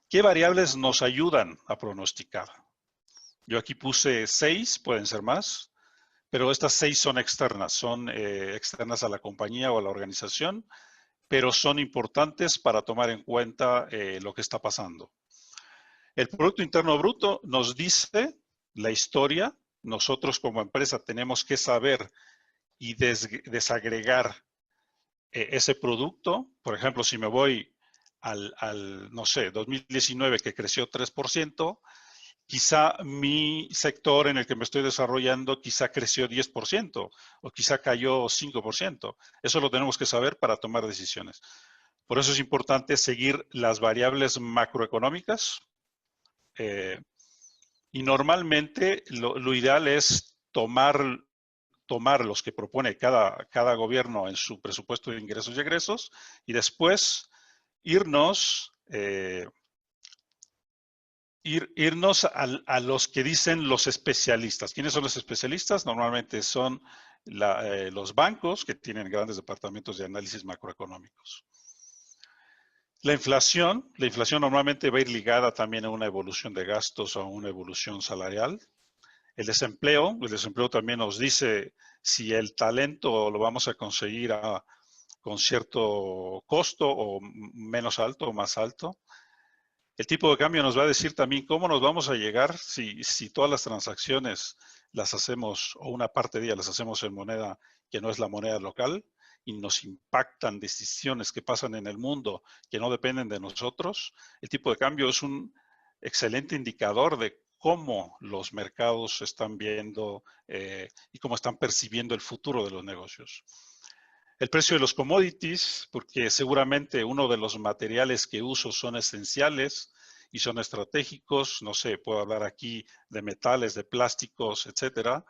¿qué variables nos ayudan a pronosticar? Yo aquí puse 6, pueden ser más, pero estas 6 son externas a la compañía o a la organización, pero son importantes para tomar en cuenta lo que está pasando. El Producto Interno Bruto nos dice la historia. Nosotros como empresa tenemos que saber y desagregar ese producto. Por ejemplo, si me voy no sé, 2019 que creció 3%, quizá mi sector en el que me estoy desarrollando quizá creció 10% o quizá cayó 5%. Eso lo tenemos que saber para tomar decisiones. Por eso es importante seguir las variables macroeconómicas y normalmente lo ideal es tomar los que propone cada gobierno en su presupuesto de ingresos y egresos y después irnos irnos a los que dicen los especialistas. ¿Quiénes son los especialistas? Normalmente son los bancos que tienen grandes departamentos de análisis macroeconómicos. La inflación normalmente va a ir ligada también a una evolución de gastos o a una evolución salarial. El desempleo también nos dice si el talento lo vamos a conseguir con cierto costo o menos alto o más alto. El tipo de cambio nos va a decir también cómo nos vamos a llegar si todas las transacciones las hacemos, o una parte de ellas las hacemos en moneda que no es la moneda local, y nos impactan decisiones que pasan en el mundo que no dependen de nosotros. El tipo de cambio es un excelente indicador de cómo los mercados están viendo y cómo están percibiendo el futuro de los negocios. El precio de los commodities, porque seguramente uno de los materiales que uso son esenciales y son estratégicos. No sé, puedo hablar aquí de metales, de plásticos, etcétera.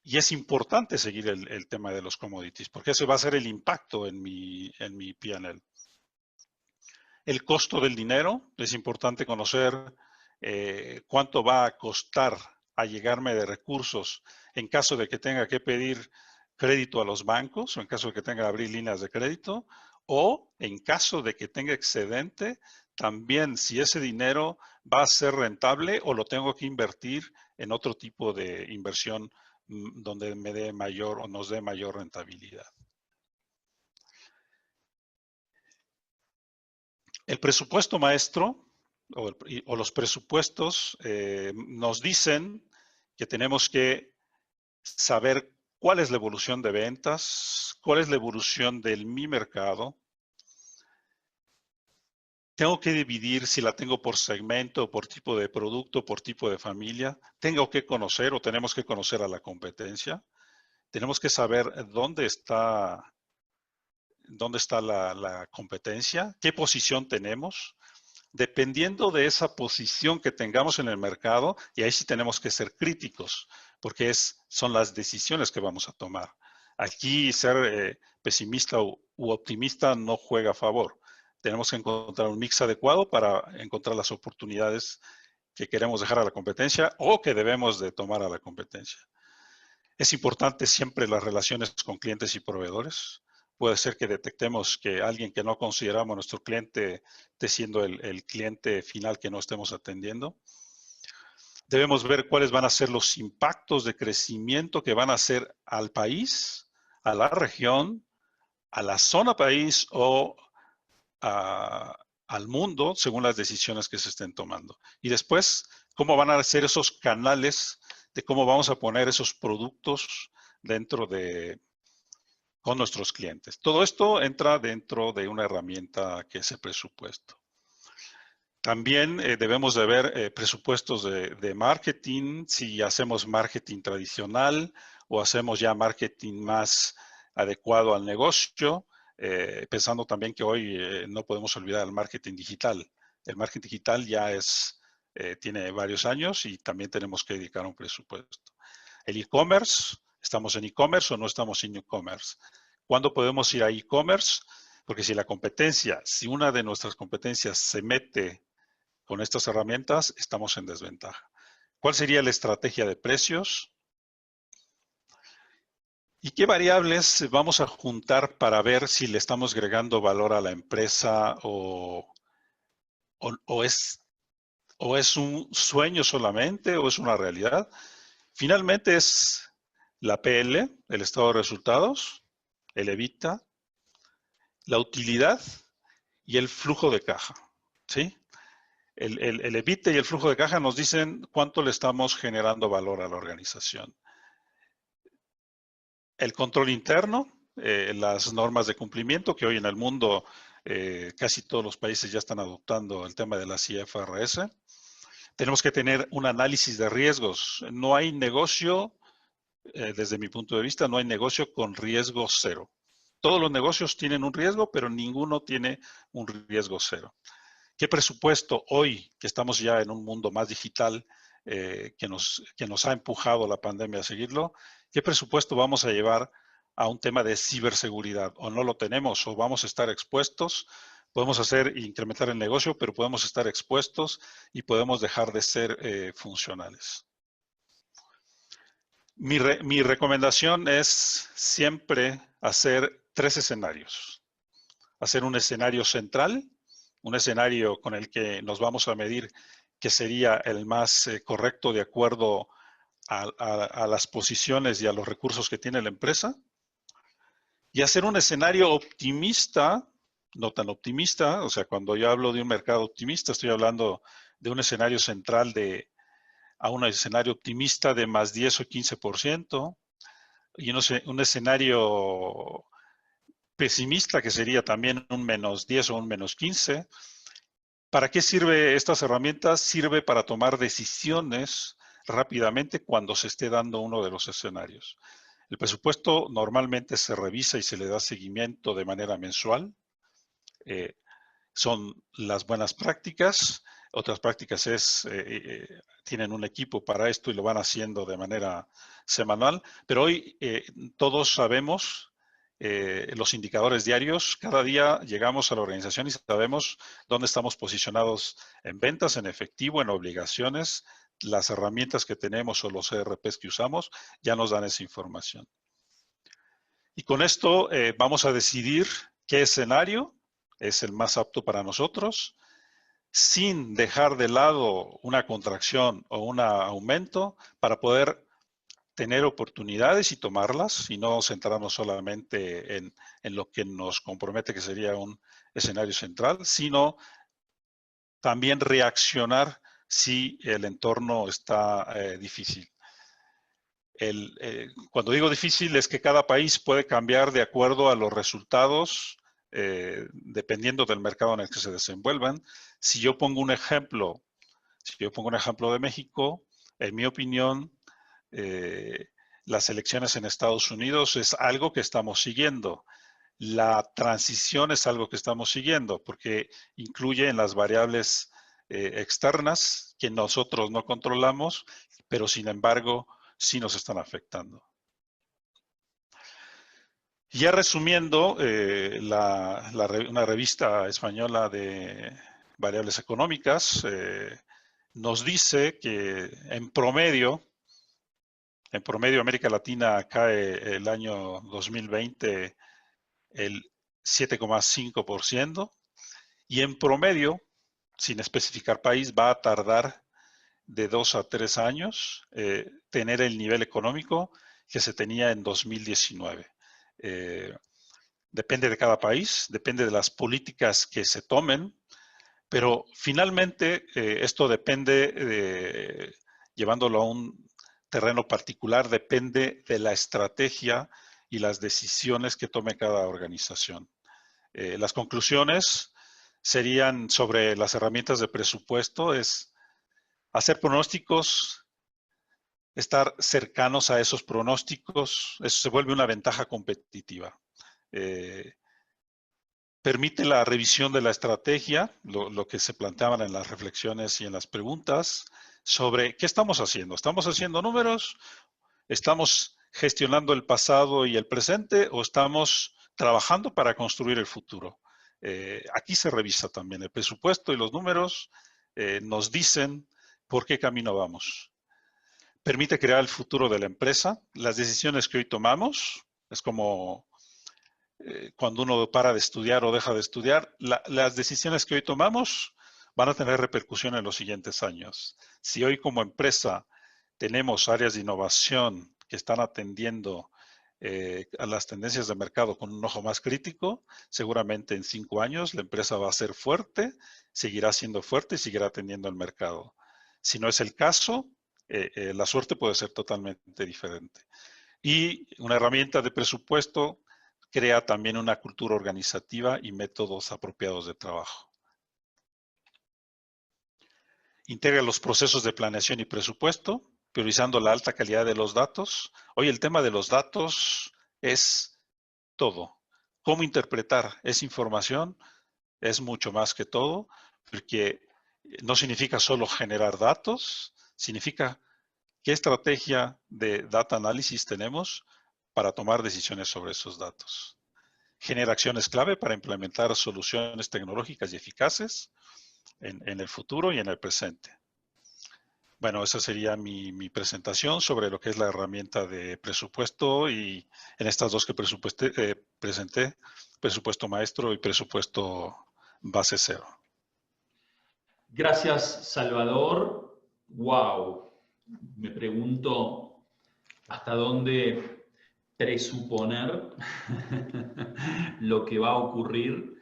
Y es importante seguir el tema de los commodities, porque ese va a ser el impacto en mi P&L. El costo del dinero, es importante conocer cuánto va a costar allegarme de recursos en caso de que tenga que pedir crédito a los bancos, o en caso de que tenga que abrir líneas de crédito, o en caso de que tenga excedente, también si ese dinero va a ser rentable o lo tengo que invertir en otro tipo de inversión donde me dé mayor o nos dé mayor rentabilidad. El presupuesto maestro o los presupuestos nos dicen que tenemos que saber cuál es la evolución de ventas, cuál es la evolución de mi mercado. Tengo que dividir si la tengo por segmento, por tipo de producto, por tipo de familia. Tengo que conocer o tenemos que conocer a la competencia. Tenemos que saber dónde está la competencia, qué posición tenemos. Dependiendo de esa posición que tengamos en el mercado, y ahí sí tenemos que ser críticos, porque son las decisiones que vamos a tomar. Aquí ser pesimista u optimista no juega a favor. Tenemos que encontrar un mix adecuado para encontrar las oportunidades que queremos dejar a la competencia o que debemos de tomar a la competencia. Es importante siempre las relaciones con clientes y proveedores. Puede ser que detectemos que alguien que no consideramos nuestro cliente esté siendo el cliente final que no estemos atendiendo. Debemos ver cuáles van a ser los impactos de crecimiento que van a hacer al país, a la región, a la zona país o al mundo, según las decisiones que se estén tomando. Y después, cómo van a ser esos canales de cómo vamos a poner esos productos con nuestros clientes. Todo esto entra dentro de una herramienta que es el presupuesto. También debemos de ver presupuestos de marketing, si hacemos marketing tradicional o hacemos ya marketing más adecuado al negocio, pensando también que hoy no podemos olvidar el marketing digital. El marketing digital ya tiene varios años y también tenemos que dedicar un presupuesto. El e-commerce, ¿estamos en e-commerce o no estamos en e-commerce? ¿Cuándo podemos ir a e-commerce? Porque si una de nuestras competencias se mete con estas herramientas, estamos en desventaja. ¿Cuál sería la estrategia de precios? ¿Y qué variables vamos a juntar para ver si le estamos agregando valor a la empresa o es un sueño solamente o es una realidad? Finalmente es la PL, el estado de resultados, el EBITDA, la utilidad y el flujo de caja, ¿sí? El EBITDA y el flujo de caja nos dicen cuánto le estamos generando valor a la organización. El control interno, las normas de cumplimiento, que hoy en el mundo casi todos los países ya están adoptando el tema de la IFRS. Tenemos que tener un análisis de riesgos. No hay negocio, desde mi punto de vista, no hay negocio con riesgo cero. Todos los negocios tienen un riesgo, pero ninguno tiene un riesgo cero. ¿Qué presupuesto hoy, que estamos ya en un mundo más digital, que nos ha empujado la pandemia a seguirlo, qué presupuesto vamos a llevar a un tema de ciberseguridad? ¿O no lo tenemos o vamos a estar expuestos Podemos incrementar el negocio, pero podemos estar expuestos y podemos dejar de ser funcionales. Mi recomendación es siempre hacer 3 escenarios. Hacer un escenario central, un escenario con el que nos vamos a medir que sería el más correcto de acuerdo a las posiciones y a los recursos que tiene la empresa. Y hacer un escenario optimista, no tan optimista, o sea, cuando yo hablo de un mercado optimista, estoy hablando de un escenario central a un escenario optimista de más 10 o 15%, y un escenario pesimista que sería también un menos 10 o un menos 15. ¿Para qué sirve estas herramientas? Sirve para tomar decisiones rápidamente cuando se esté dando uno de los escenarios. El presupuesto normalmente se revisa y se le da seguimiento de manera mensual. Son las buenas prácticas. Otras prácticas tienen un equipo para esto y lo van haciendo de manera semanal. Pero hoy todos sabemos los indicadores diarios. Cada día llegamos a la organización y sabemos dónde estamos posicionados en ventas, en efectivo, en obligaciones. Las herramientas que tenemos o los ERPs que usamos ya nos dan esa información. Y con esto vamos a decidir qué escenario es el más apto para nosotros, sin dejar de lado una contracción o un aumento para poder tener oportunidades y tomarlas y no centrarnos solamente en lo que nos compromete que sería un escenario central, sino también reaccionar si el entorno está difícil. Cuando digo difícil es que cada país puede cambiar de acuerdo a los resultados dependiendo del mercado en el que se desenvuelvan. Si yo pongo un ejemplo de México, en mi opinión, las elecciones en Estados Unidos es algo que estamos siguiendo. La transición es algo que estamos siguiendo porque incluye en las variables externas que nosotros no controlamos, pero sin embargo sí nos están afectando. Ya resumiendo, una revista española de variables económicas nos dice que en promedio América Latina cae el año 2020 el 7,5% y en promedio, sin especificar país, va a tardar de 2 a 3 años tener el nivel económico que se tenía en 2019. Depende de cada país, depende de las políticas que se tomen, pero finalmente esto depende, llevándolo a un terreno particular, depende de la estrategia y las decisiones que tome cada organización. Las conclusiones serían sobre las herramientas de presupuesto, es hacer pronósticos, estar cercanos a esos pronósticos, eso se vuelve una ventaja competitiva. Permite la revisión de la estrategia, lo que se planteaban en las reflexiones y en las preguntas, sobre qué estamos haciendo. ¿Estamos haciendo números? ¿Estamos gestionando el pasado y el presente? ¿O estamos trabajando para construir el futuro? Aquí se revisa también el presupuesto y los números nos dicen por qué camino vamos. Permite crear el futuro de la empresa. Las decisiones que hoy tomamos, es como cuando uno para de estudiar o deja de estudiar, las decisiones que hoy tomamos van a tener repercusión en los siguientes años. Si hoy como empresa tenemos áreas de innovación que están atendiendo a las tendencias de mercado con un ojo más crítico, seguramente en 5 años la empresa va a ser fuerte, seguirá siendo fuerte y seguirá atendiendo al mercado. Si no es el caso, la suerte puede ser totalmente diferente. Y una herramienta de presupuesto crea también una cultura organizativa y métodos apropiados de trabajo. Integra los procesos de planeación y presupuesto, priorizando la alta calidad de los datos. Hoy el tema de los datos es todo. ¿Cómo interpretar esa información? Es mucho más que todo, porque no significa solo generar datos, significa qué estrategia de data análisis tenemos para tomar decisiones sobre esos datos. genera acciones clave para implementar soluciones tecnológicas y eficaces en el futuro y en el presente. Bueno, esa sería mi presentación sobre lo que es la herramienta de presupuesto y en estas dos que presenté, presupuesto maestro y presupuesto base cero. Gracias, Salvador. Wow. Me pregunto hasta dónde presuponer lo que va a ocurrir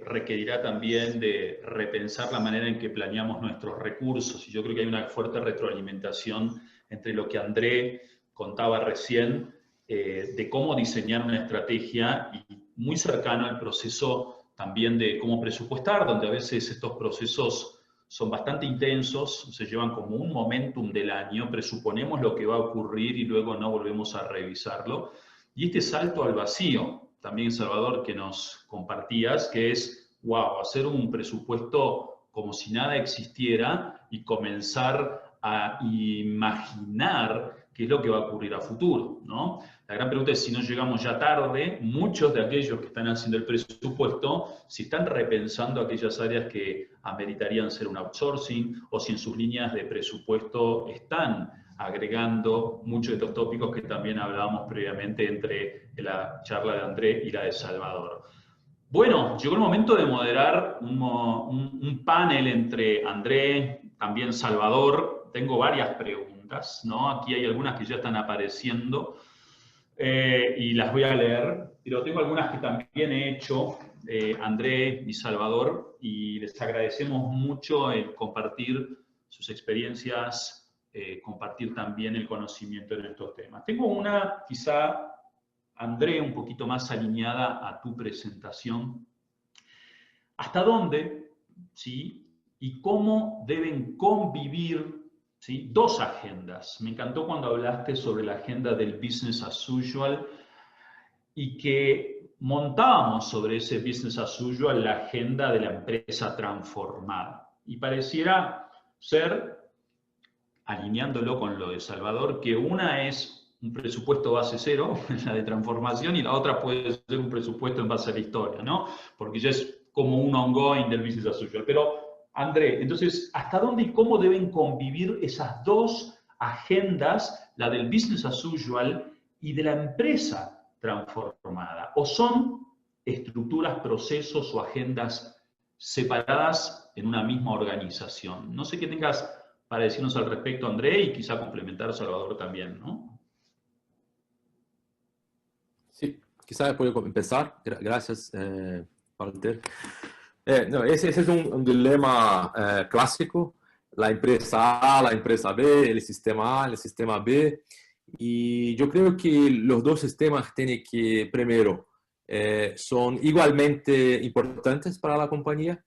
requerirá también de repensar la manera en que planeamos nuestros recursos. Y yo creo que hay una fuerte retroalimentación entre lo que André contaba recién, de cómo diseñar una estrategia y muy cercano al proceso también de cómo presupuestar, donde a veces estos procesos son bastante intensos, se llevan como un momentum del año, presuponemos lo que va a ocurrir y luego no volvemos a revisarlo. Y este salto al vacío, también Salvador, que nos compartías, que es, wow, hacer un presupuesto como si nada existiera y comenzar a imaginar qué es lo que va a ocurrir a futuro, ¿no? La gran pregunta es si no llegamos ya tarde, muchos de aquellos que están haciendo el presupuesto, si están repensando aquellas áreas que ameritarían ser un outsourcing o si en sus líneas de presupuesto están agregando muchos de estos tópicos que también hablábamos previamente entre la charla de André y la de Salvador. Bueno, llegó el momento de moderar un panel entre André, también Salvador. Tengo varias preguntas, ¿no? Aquí hay algunas que ya están apareciendo y las voy a leer, pero tengo algunas que también he hecho, André y Salvador, y les agradecemos mucho el compartir sus experiencias, compartir también el conocimiento en estos temas. Tengo una, quizá, André, un poquito más alineada a tu presentación. ¿Hasta dónde, sí, y cómo deben convivir, sí, dos agendas? Me encantó cuando hablaste sobre la agenda del business as usual y que montábamos sobre ese business as usual la agenda de la empresa transformada. Y pareciera ser, alineándolo con lo de Salvador, que una es un presupuesto base cero, la de transformación, y la otra puede ser un presupuesto en base a la historia, ¿no? Porque ya es como un ongoing del business as usual. Pero, André, entonces, ¿hasta dónde y cómo deben convivir esas dos agendas, la del business as usual y de la empresa transformada? ¿O son estructuras, procesos o agendas separadas en una misma organización? No sé qué tengas para decirnos al respecto, André, y quizá complementar a Salvador también, ¿no? Sí, quizá puedo empezar. Gracias, Walter. No, ese es un dilema clásico. La empresa A, la empresa B, el sistema A, el sistema B. Y yo creo que los dos sistemas tienen que, primero, son igualmente importantes para la compañía.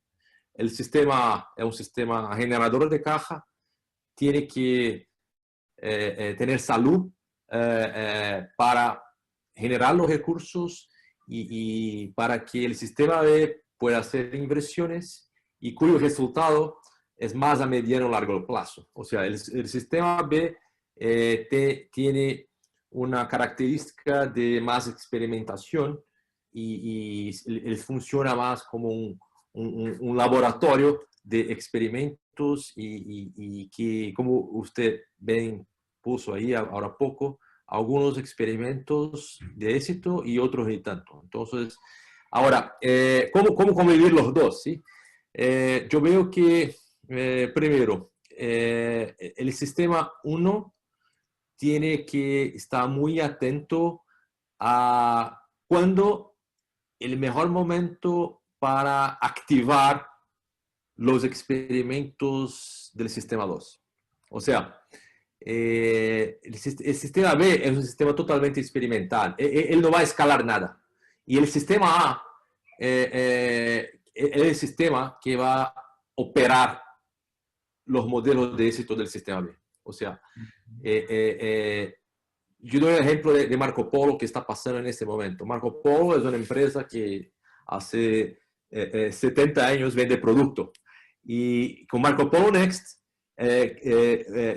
El sistema es un sistema generador de caja, tiene que tener salud para generar los recursos y para que el sistema B pueda hacer inversiones y cuyo resultado es más a mediano o largo plazo. O sea, el sistema B tiene una característica de más experimentación y funciona más como un laboratorio de experimentos y que, como usted bien puso ahí ahora poco, algunos experimentos de éxito y otros ni tanto. Entonces, ahora, ¿cómo convivir los dos? ¿Sí? Yo veo que, primero, el sistema 1 tiene que estar muy atento a cuándo el mejor momento para activar los experimentos del sistema 2. O sea, el sistema B es un sistema totalmente experimental. Él no va a escalar nada. Y el sistema A es el sistema que va a operar los modelos de éxito del sistema B. O sea, yo doy el ejemplo de Marco Polo que está pasando en este momento. Marco Polo es una empresa que hace 70 años vende producto. Y con Marco Polo Next,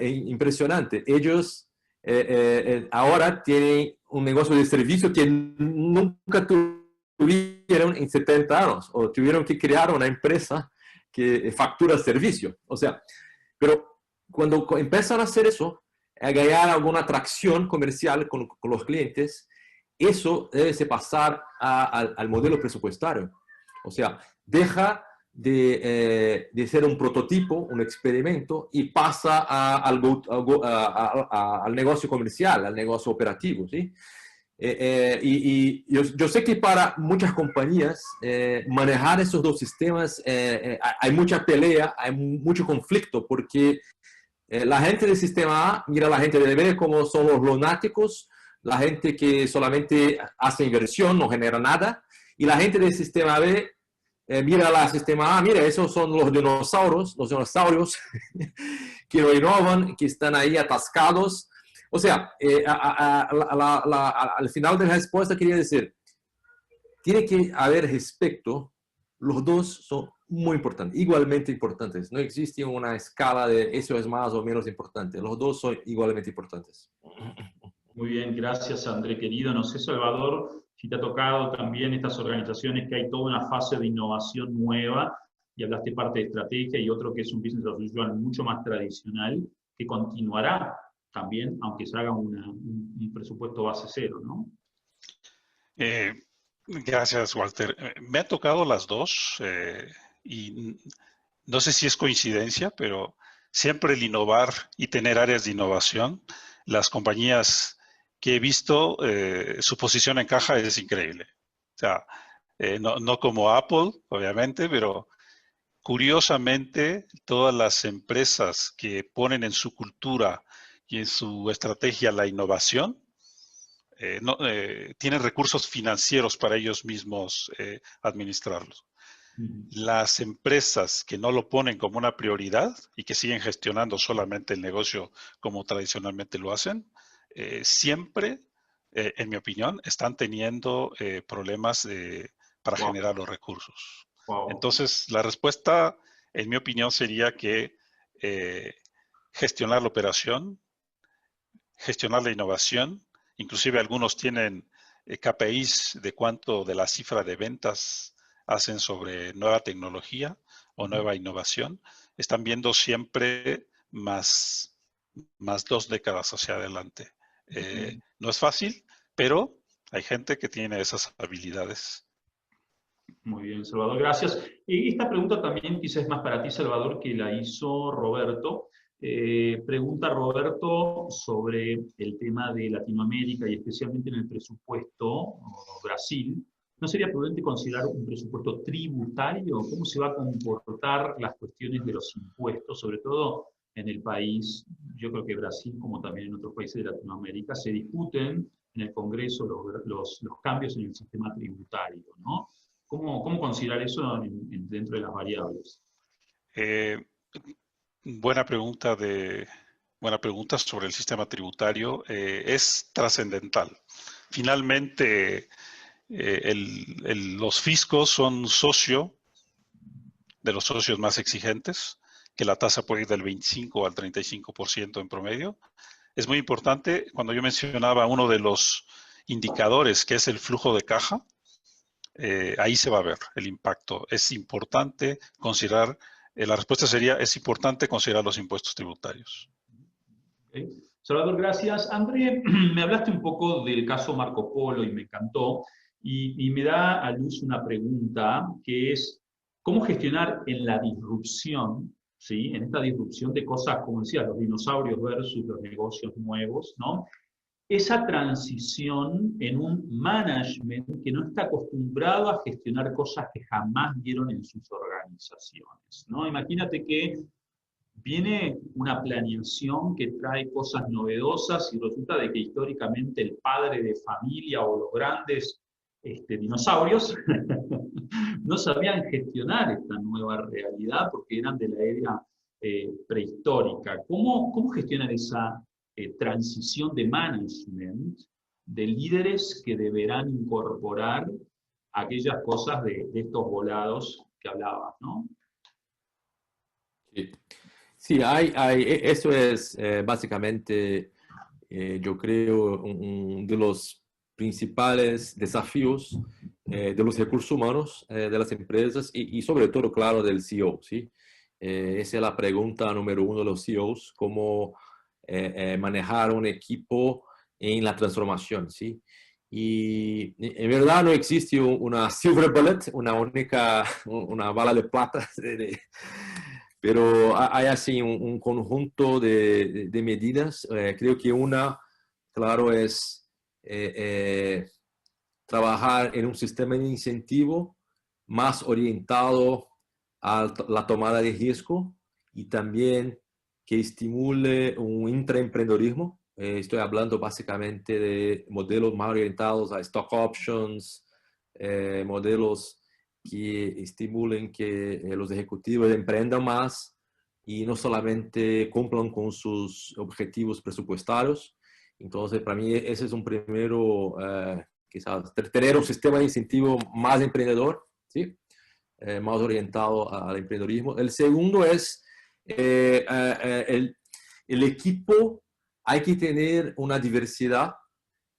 impresionante. Ellos ahora tienen un negocio de servicio que nunca tuvieron en 70 años, o tuvieron que crear una empresa que factura servicio. O sea, pero cuando empiezan a hacer eso, a ganar alguna atracción comercial con los clientes, eso debe pasar al modelo presupuestario. O sea, deja de ser un prototipo, un experimento, y pasa al negocio comercial, al negocio operativo, ¿sí? Y yo sé que para muchas compañías manejar esos dos sistemas hay mucha pelea, hay mucho conflicto, porque la gente del sistema A mira a la gente del B como son los lunáticos, la gente que solamente hace inversión, no genera nada, y la gente del sistema B mira al sistema A, mira, esos son los dinosaurios que no innovan, que están ahí atascados. O sea, al final de la respuesta quería decir, tiene que haber respeto, los dos son muy importantes, igualmente importantes. No existe una escala de eso es más o menos importante, los dos son igualmente importantes. Muy bien, gracias André querido. No sé, Salvador, si te ha tocado también estas organizaciones que hay toda una fase de innovación nueva, y hablaste parte de estrategia, y otro que es un business as usual mucho más tradicional, que continuará también, aunque se haga un presupuesto base cero, ¿no? Gracias, Walter. Me han tocado las dos y no sé si es coincidencia, pero siempre el innovar y tener áreas de innovación, las compañías que he visto, su posición en caja es increíble. O sea, no como Apple, obviamente, pero curiosamente todas las empresas que ponen en su cultura y en su estrategia la innovación, tienen recursos financieros para ellos mismos administrarlos. Las empresas que no lo ponen como una prioridad y que siguen gestionando solamente el negocio como tradicionalmente lo hacen, siempre, en mi opinión, están teniendo problemas para generar los recursos. Wow. Entonces, la respuesta, en mi opinión, sería que gestionar la operación, gestionar la innovación, inclusive algunos tienen KPIs de cuánto de la cifra de ventas hacen sobre nueva tecnología o nueva innovación, están viendo siempre más 2 décadas hacia adelante. No es fácil, pero hay gente que tiene esas habilidades. Muy bien, Salvador, gracias. Esta pregunta también quizás es más para ti, Salvador, que la hizo Roberto. Pregunta Roberto sobre el tema de Latinoamérica y especialmente en el presupuesto Brasil. ¿No sería prudente considerar un presupuesto tributario? ¿Cómo se va a comportar las cuestiones de los impuestos, sobre todo en el país? Yo creo que Brasil, como también en otros países de Latinoamérica, se discuten en el Congreso los cambios en el sistema tributario, ¿no? ¿Cómo considerar eso dentro de las variables? Buena pregunta sobre el sistema tributario. Es trascendental. Finalmente, los fiscos son socio de los socios más exigentes, que la tasa puede ir del 25 al 35% en promedio. Es muy importante, cuando yo mencionaba uno de los indicadores, que es el flujo de caja, ahí se va a ver el impacto. Es importante considerar, la respuesta sería, es importante considerar los impuestos tributarios. Okay. Salvador, gracias. André, me hablaste un poco del caso Marco Polo y me encantó, y me da a luz una pregunta que es, ¿cómo gestionar en la disrupción, ¿sí? En esta disrupción de cosas, como decía, los dinosaurios versus los negocios nuevos, ¿no? Esa transición en un management que no está acostumbrado a gestionar cosas que jamás vieron en sus organizaciones, ¿no? Imagínate que viene una planeación que trae cosas novedosas y resulta de que históricamente el padre de familia o los grandes dinosaurios no sabían gestionar esta nueva realidad porque eran de la era prehistórica. ¿Cómo gestionan esa transición de management de líderes que deberán incorporar aquellas cosas de estos volados que hablabas, ¿no? Sí. Sí, eso es básicamente, yo creo, uno de los principales desafíos de los recursos humanos de las empresas y sobre todo, claro, del CEO, ¿sí? Esa es la pregunta número uno de los CEOs, cómo manejar un equipo en la transformación, ¿sí? Y en verdad no existe una silver bullet, una bala de plata, pero hay así un conjunto de medidas. Creo que una, claro, es trabajar en un sistema de incentivo más orientado a la tomada de riesgo y también que estimule un intraemprendedorismo. Estoy hablando básicamente de modelos más orientados a stock options, modelos que estimulen que los ejecutivos emprendan más y no solamente cumplan con sus objetivos presupuestarios. Entonces, para mí ese es un primero, quizás tener un sistema de incentivo más emprendedor, ¿sí? Más orientado al emprendedorismo. El segundo es el equipo. Hay que tener una diversidad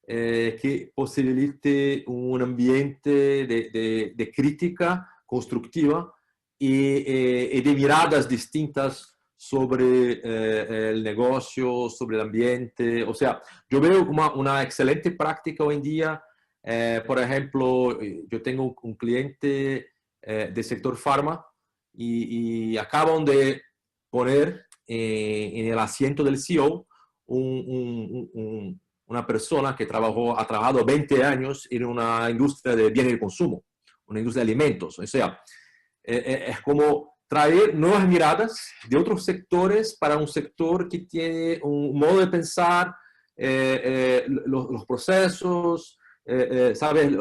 que posibilite un ambiente de crítica constructiva y de miradas distintas sobre el negocio, sobre el ambiente. O sea, yo veo una excelente práctica hoy en día. Por ejemplo, yo tengo un cliente del sector farma y acaban de poner en el asiento del CEO una persona que ha trabajado 20 años en una industria de bienes de consumo, una industria de alimentos. O sea, es como traer nuevas miradas de otros sectores para un sector que tiene un modo de pensar, los procesos, ¿sabes?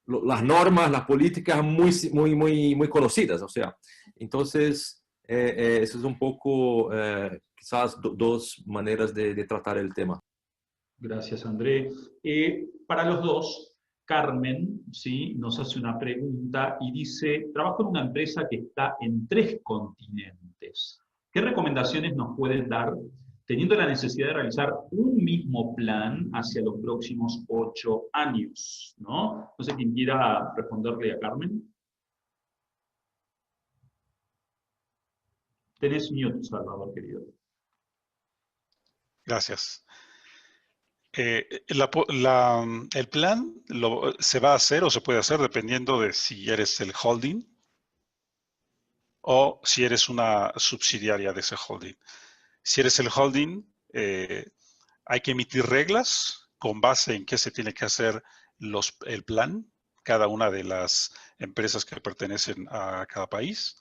Las normas, las políticas muy conocidas. O sea, entonces, eso es un poco, quizás, dos maneras de tratar el tema. Gracias, André. Para los dos, Carmen, ¿sí?, nos hace una pregunta y dice, trabajo en una empresa que está en 3 continentes. ¿Qué recomendaciones nos pueden dar teniendo la necesidad de realizar un mismo plan hacia los próximos 8 años? ¿No? No sé quién quiera responderle a Carmen. Tenés mute, Salvador, querido. Gracias. El plan se va a hacer o se puede hacer dependiendo de si eres el holding o si eres una subsidiaria de ese holding. Si eres el holding, hay que emitir reglas con base en qué se tiene que hacer el plan, cada una de las empresas que pertenecen a cada país,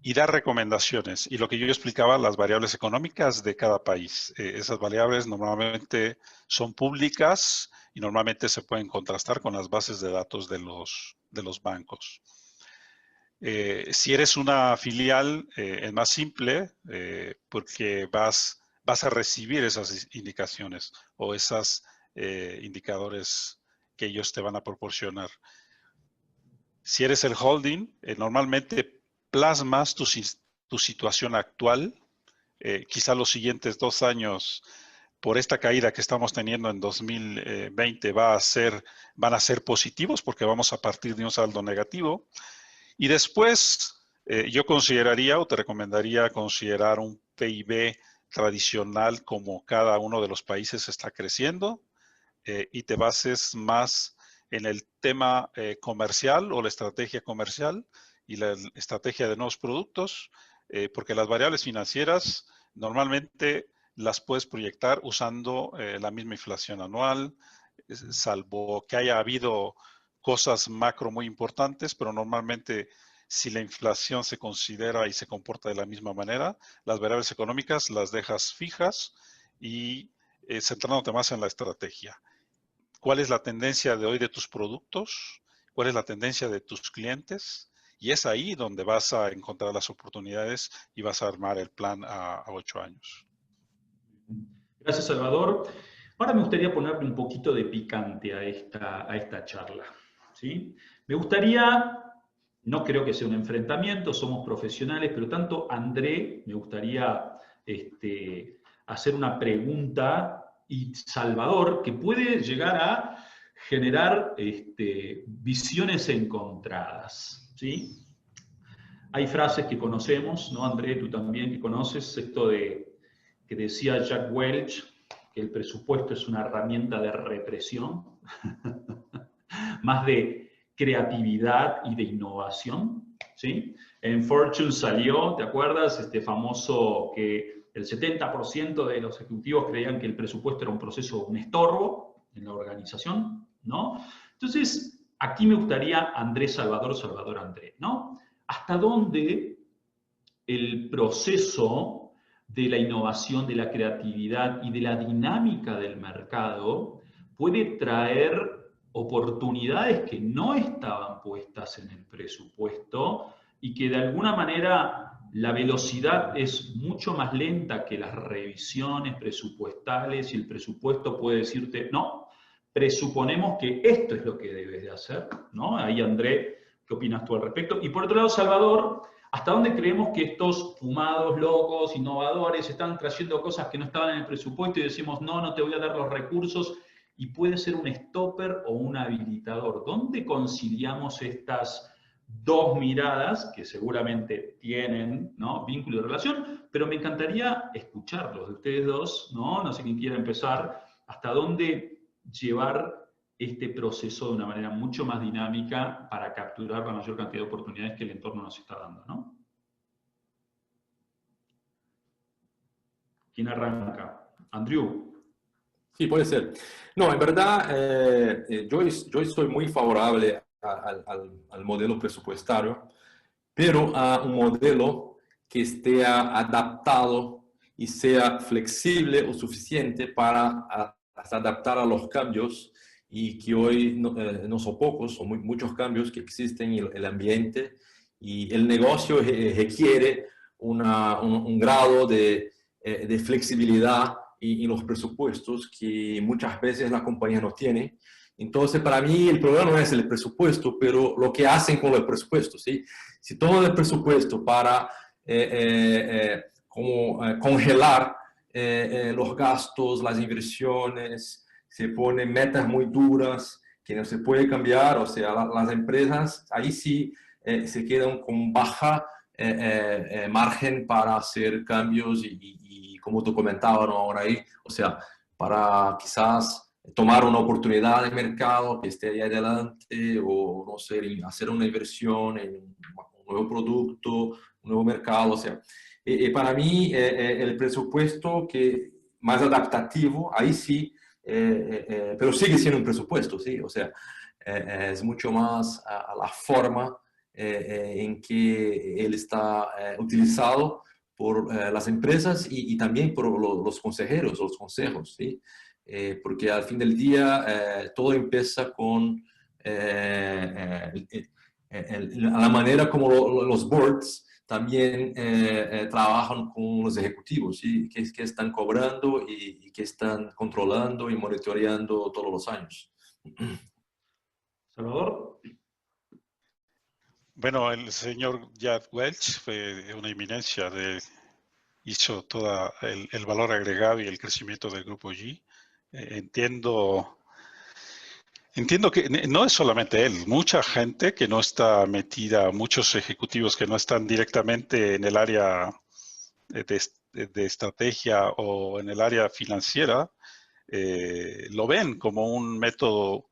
y dar recomendaciones. Y lo que yo explicaba, las variables económicas de cada país. Esas variables normalmente son públicas y normalmente se pueden contrastar con las bases de datos de los bancos. Si eres una filial, es más simple porque vas a recibir esas indicaciones o esos indicadores que ellos te van a proporcionar. Si eres el holding, normalmente plasmas tu situación actual. Quizá los siguientes 2 años, por esta caída que estamos teniendo en 2020, van a ser positivos porque vamos a partir de un saldo negativo. Y después, yo consideraría o te recomendaría considerar un PIB tradicional como cada uno de los países está creciendo y te bases más en el tema comercial o la estrategia comercial y la estrategia de nuevos productos, porque las variables financieras normalmente las puedes proyectar usando la misma inflación anual, salvo que haya habido cosas macro muy importantes, pero normalmente si la inflación se considera y se comporta de la misma manera, las variables económicas las dejas fijas y centrándote más en la estrategia. ¿Cuál es la tendencia de hoy de tus productos? ¿Cuál es la tendencia de tus clientes? Y es ahí donde vas a encontrar las oportunidades y vas a armar el plan a 8 años. Gracias, Salvador. Ahora me gustaría ponerle un poquito de picante a esta charla, ¿sí? Me gustaría, no creo que sea un enfrentamiento, somos profesionales, pero tanto André, me gustaría hacer una pregunta y Salvador, que puede llegar a generar visiones encontradas, ¿sí? Hay frases que conocemos, ¿no, André? Tú también que conoces, esto que decía Jack Welch, que el presupuesto es una herramienta de represión, más de creatividad y de innovación, ¿sí? En Fortune salió, ¿te acuerdas? Este famoso que el 70% de los ejecutivos creían que el presupuesto era un proceso, un estorbo en la organización, ¿no? Entonces, aquí me gustaría Andrés Salvador Andrés, ¿no? ¿Hasta dónde el proceso de la innovación, de la creatividad y de la dinámica del mercado puede traer oportunidades que no estaban puestas en el presupuesto y que de alguna manera la velocidad es mucho más lenta que las revisiones presupuestales y el presupuesto puede decirte, no, presuponemos que esto es lo que debes de hacer, ¿no? Ahí, André, ¿qué opinas tú al respecto? Y por otro lado, Salvador, ¿hasta dónde creemos que estos fumados, locos, innovadores están trayendo cosas que no estaban en el presupuesto y decimos, no, no te voy a dar los recursos? Y puede ser un stopper o un habilitador. ¿Dónde conciliamos estas dos miradas que seguramente tienen, ¿no?, vínculo de relación? Pero me encantaría escucharlos de ustedes dos, ¿no? No sé quién quiera empezar. ¿Hasta dónde llevar este proceso de una manera mucho más dinámica para capturar la mayor cantidad de oportunidades que el entorno nos está dando, ¿no? ¿Quién arranca? Andrew. Sí, puede ser. No, en verdad, yo estoy muy favorable al modelo presupuestario, pero a un modelo que esté adaptado y sea flexible o suficiente para adaptar a los cambios, y que hoy no son pocos, son muchos cambios que existen en el ambiente, y el negocio requiere un grado de flexibilidad y los presupuestos que muchas veces la compañía no tiene. Entonces, para mí el problema no es el presupuesto, pero lo que hacen con el presupuesto, ¿sí? Si toman el presupuesto para congelar los gastos, las inversiones, se ponen metas muy duras que no se puede cambiar, o sea, las empresas ahí sí se quedan con baja margen para hacer cambios y como tú comentabas, ¿no?, ahora ahí, o sea, para quizás tomar una oportunidad de mercado que esté ahí adelante, o no sé, hacer una inversión en un nuevo producto, un nuevo mercado, o sea, para mí el presupuesto que más adaptativo, ahí sí, pero sigue siendo un presupuesto, sí, o sea, es mucho más a la forma en que él está utilizado por las empresas y también por los consejeros, los consejos, ¿sí? Porque al fin del día todo empieza con la manera como los boards también trabajan con los ejecutivos, ¿sí? Que están cobrando y que están controlando y monitoreando todos los años. Salvador. Bueno, el señor Jack Welch fue una eminencia, hizo todo el valor agregado y el crecimiento del Grupo G. Entiendo que no es solamente él, mucha gente que no está metida, muchos ejecutivos que no están directamente en el área de estrategia o en el área financiera, lo ven como un método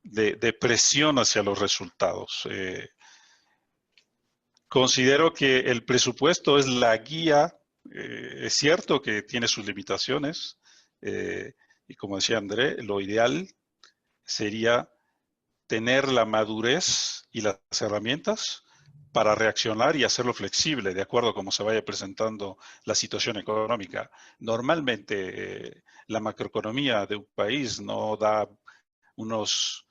de presión hacia los resultados. Considero que el presupuesto es la guía, es cierto que tiene sus limitaciones, y como decía André, lo ideal sería tener la madurez y las herramientas para reaccionar y hacerlo flexible, de acuerdo a cómo se vaya presentando la situación económica. Normalmente la macroeconomía de un país no da unos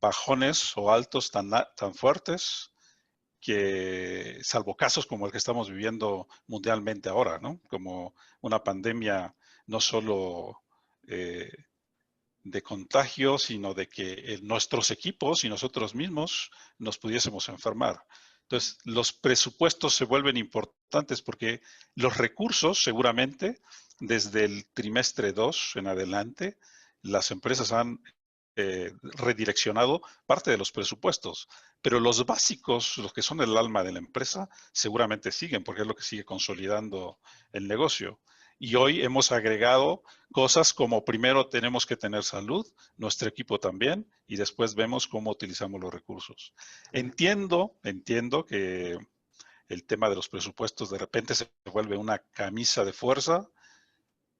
bajones o altos tan fuertes, que, salvo casos como el que estamos viviendo mundialmente ahora, ¿no? Como una pandemia no solo de contagio, sino de que nuestros equipos y nosotros mismos nos pudiésemos enfermar. Entonces, los presupuestos se vuelven importantes porque los recursos seguramente desde el trimestre 2 en adelante, las empresas han redireccionado parte de los presupuestos, pero los básicos, los que son el alma de la empresa, seguramente siguen, porque es lo que sigue consolidando el negocio. Y hoy hemos agregado cosas como primero tenemos que tener salud, nuestro equipo también, y después vemos cómo utilizamos los recursos. Entiendo que el tema de los presupuestos de repente se vuelve una camisa de fuerza,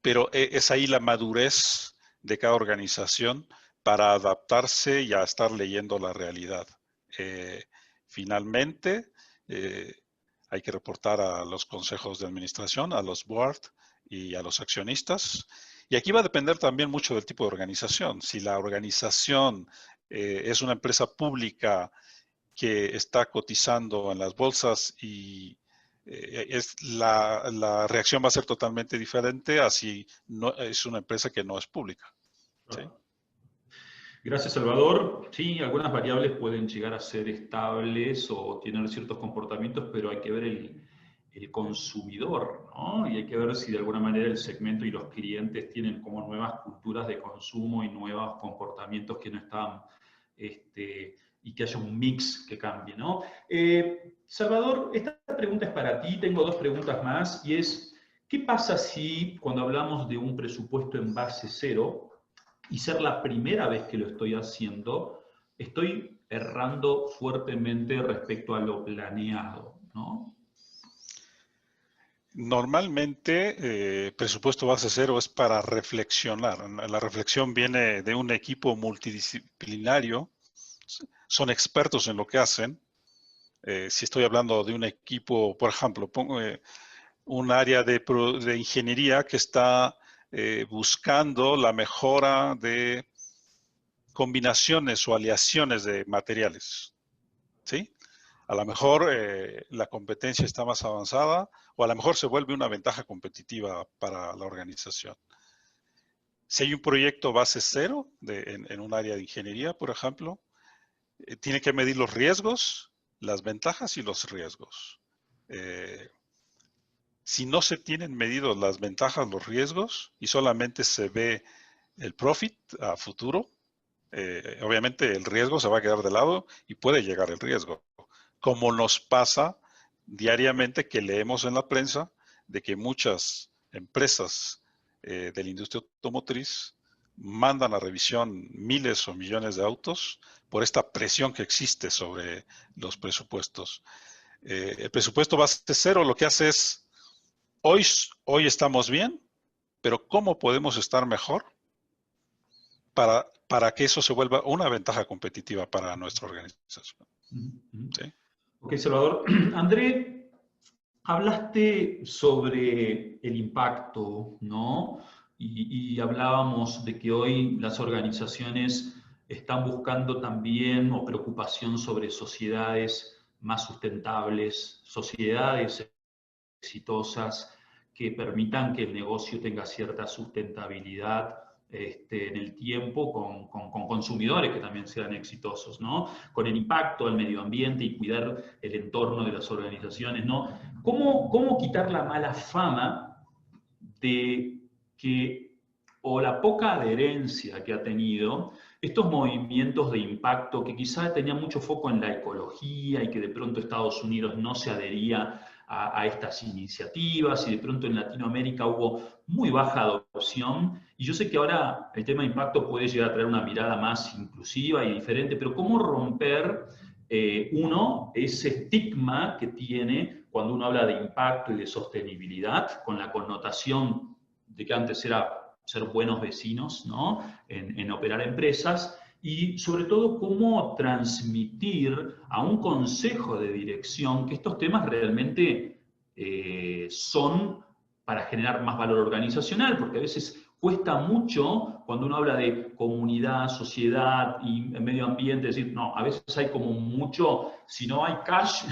pero es ahí la madurez de cada organización para adaptarse y a estar leyendo la realidad. Finalmente, hay que reportar a los consejos de administración, a los board y a los accionistas. Y aquí va a depender también mucho del tipo de organización. Si la organización es una empresa pública que está cotizando en las bolsas y la reacción va a ser totalmente diferente a si no, es una empresa que no es pública. ¿Sí? Gracias, Salvador. Sí, algunas variables pueden llegar a ser estables o tener ciertos comportamientos, pero hay que ver el consumidor, ¿no? Y hay que ver si de alguna manera el segmento y los clientes tienen como nuevas culturas de consumo y nuevos comportamientos que no están, y que haya un mix que cambie, ¿no? Salvador, esta pregunta es para ti, tengo dos preguntas más, y es, ¿qué pasa si cuando hablamos de un presupuesto en base cero, y ser la primera vez que lo estoy haciendo, estoy errando fuertemente respecto a lo planeado, ¿no? Normalmente, presupuesto base cero es para reflexionar. La reflexión viene de un equipo multidisciplinario. Son expertos en lo que hacen. Si estoy hablando de un equipo, por ejemplo, pongo un área de ingeniería que está buscando la mejora de combinaciones o aleaciones de materiales, ¿sí? A lo mejor la competencia está más avanzada o a lo mejor se vuelve una ventaja competitiva para la organización. Si hay un proyecto base cero en un área de ingeniería, por ejemplo, tiene que medir los riesgos, las ventajas y los riesgos. Si no se tienen medidos las ventajas, los riesgos y solamente se ve el profit a futuro, obviamente el riesgo se va a quedar de lado y puede llegar el riesgo. Como nos pasa diariamente que leemos en la prensa de que muchas empresas de la industria automotriz mandan a revisión miles o millones de autos por esta presión que existe sobre los presupuestos. El presupuesto base cero lo que hace es, hoy estamos bien, pero ¿cómo podemos estar mejor para que eso se vuelva una ventaja competitiva para nuestra organización? ¿Sí? Ok, Salvador. André, hablaste sobre el impacto, ¿no? Y hablábamos de que hoy las organizaciones están buscando también o preocupación sobre sociedades más sustentables, sociedades exitosas que permitan que el negocio tenga cierta sustentabilidad en el tiempo con consumidores que también sean exitosos, ¿no? Con el impacto al medio ambiente y cuidar el entorno de las organizaciones, ¿no? ¿Cómo quitar la mala fama de que, o la poca adherencia que ha tenido estos movimientos de impacto que quizás tenían mucho foco en la ecología y que de pronto Estados Unidos no se adhería a estas iniciativas y de pronto en Latinoamérica hubo muy baja adopción? Y yo sé que ahora el tema de impacto puede llegar a traer una mirada más inclusiva y diferente, pero ¿cómo romper ese estigma que tiene cuando uno habla de impacto y de sostenibilidad, con la connotación de que antes era ser buenos vecinos, ¿no? En operar empresas, y sobre todo cómo transmitir a un consejo de dirección que estos temas realmente son para generar más valor organizacional, porque a veces cuesta mucho cuando uno habla de comunidad, sociedad y medio ambiente, decir, no, a veces hay como mucho, si no hay cash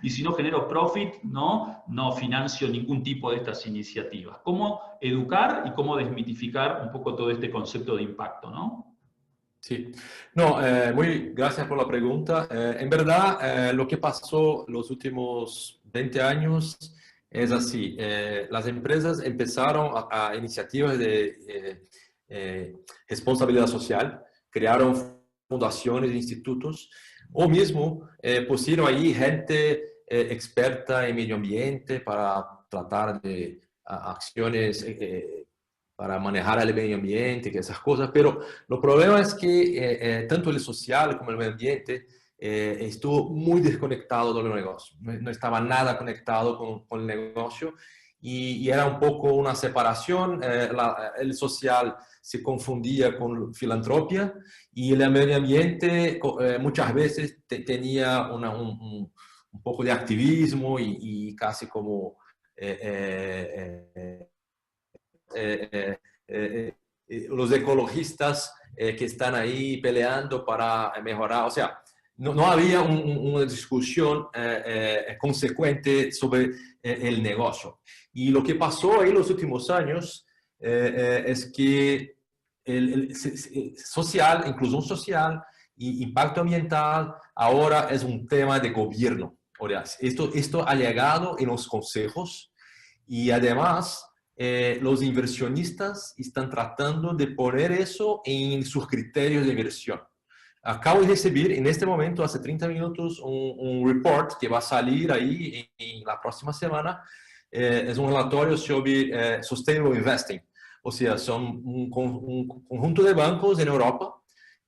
y si no genero profit, no financio ningún tipo de estas iniciativas. ¿Cómo educar y cómo desmitificar un poco todo este concepto de impacto, no? Sí, no, muy gracias por la pregunta. En verdad, lo que pasó los últimos 20 años Es así. Las empresas empezaron a iniciativas de responsabilidad social, crearon fundaciones, institutos, o mismo pusieron ahí gente experta en medio ambiente para tratar de acciones para manejar el medio ambiente, que esas cosas. Pero el problema es que tanto el social como el medio ambiente estuvo muy desconectado del negocio. No estaba nada conectado con el negocio y era un poco una separación. El social se confundía con filantropía y el medio ambiente muchas veces tenía un poco de activismo y casi como los ecologistas que están ahí peleando para mejorar. O sea, no había una discusión consecuente sobre el negocio. Y lo que pasó ahí en los últimos años es que el social, inclusión social y impacto ambiental ahora es un tema de gobierno. O sea, esto ha llegado en los consejos y además los inversionistas están tratando de poner eso en sus criterios de inversión. Acabo de recibir en este momento, hace 30 minutos, un report que va a salir ahí en la próxima semana. Es un relatorio sobre Sustainable Investing. O sea, son un conjunto de bancos en Europa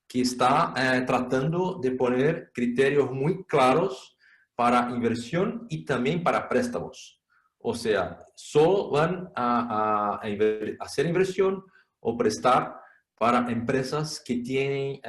que está tratando de poner criterios muy claros para inversión y también para préstamos. O sea, solo van a hacer inversión o prestar para empresas que tienen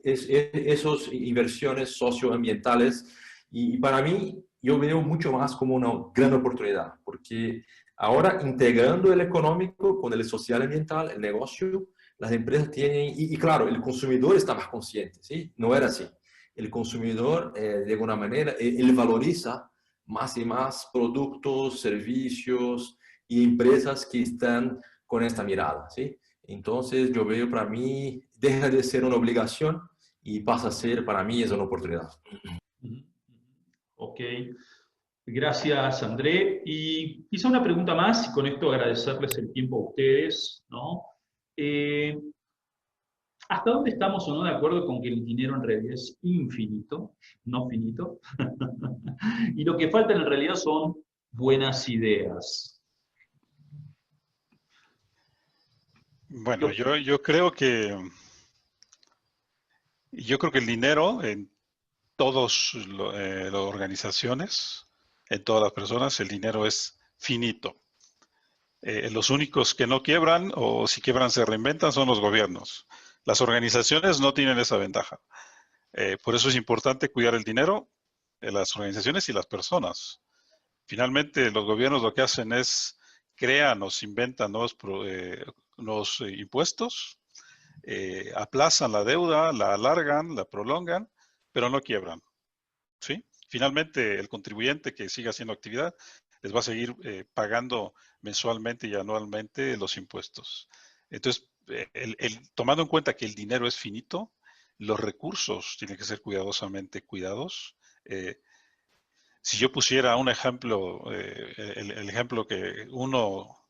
esas inversiones socioambientales. Y para mí, yo veo mucho más como una gran oportunidad, porque ahora integrando el económico con el social ambiental, el negocio, las empresas tienen, y claro, el consumidor está más consciente, ¿sí? No era así. El consumidor, de alguna manera, él valoriza más y más productos, servicios y empresas que están con esta mirada, ¿sí? Entonces yo veo, para mí, deja de ser una obligación y pasa a ser, para mí, es una oportunidad. Ok, gracias André. Y quizá una pregunta más, y con esto agradecerles el tiempo a ustedes, ¿no? ¿Hasta dónde estamos o no de acuerdo con que el dinero en realidad es infinito, no finito? Y lo que falta en realidad son buenas ideas. Bueno, yo creo que el dinero en todas las organizaciones, en todas las personas, el dinero es finito. Los únicos que no quiebran o si quiebran se reinventan son los gobiernos. Las organizaciones no tienen esa ventaja. Por eso es importante cuidar el dinero de las organizaciones y las personas. Finalmente, los gobiernos lo que hacen es crean o se inventan nuevos impuestos, aplazan la deuda, la alargan, la prolongan, pero no quiebran. ¿Sí? Finalmente, el contribuyente que siga haciendo actividad les va a seguir pagando mensualmente y anualmente los impuestos. Entonces, tomando en cuenta que el dinero es finito, los recursos tienen que ser cuidadosamente cuidados. Si yo pusiera un ejemplo, el ejemplo que uno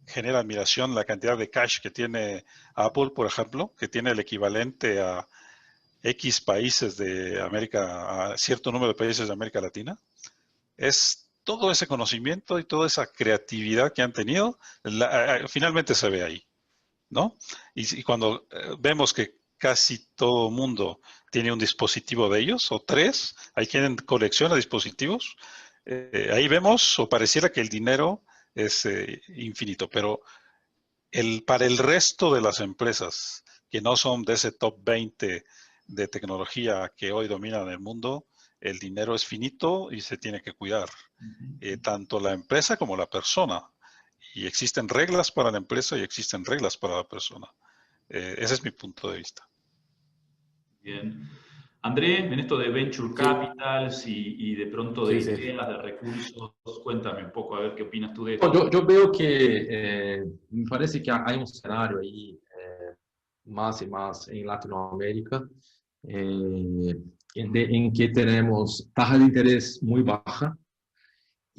genera admiración, la cantidad de cash que tiene Apple, por ejemplo, que tiene el equivalente a X países de América, a cierto número de países de América Latina, es todo ese conocimiento y toda esa creatividad que han tenido, finalmente se ve ahí, ¿no? Y cuando vemos que casi todo mundo tiene un dispositivo de ellos, o tres, hay quien colecciona dispositivos, ahí vemos, o pareciera que el dinero es infinito, pero para el resto de las empresas que no son de ese top 20 de tecnología que hoy dominan el mundo, el dinero es finito y se tiene que cuidar, tanto la empresa como la persona. Y existen reglas para la empresa y existen reglas para la persona. Ese es mi punto de vista. Bien. André, en esto de Venture Capitals y de pronto de ideas, de recursos, cuéntame un poco, a ver qué opinas tú de esto. Yo veo que me parece que hay un escenario ahí más y más en Latinoamérica en que tenemos tasa de interés muy baja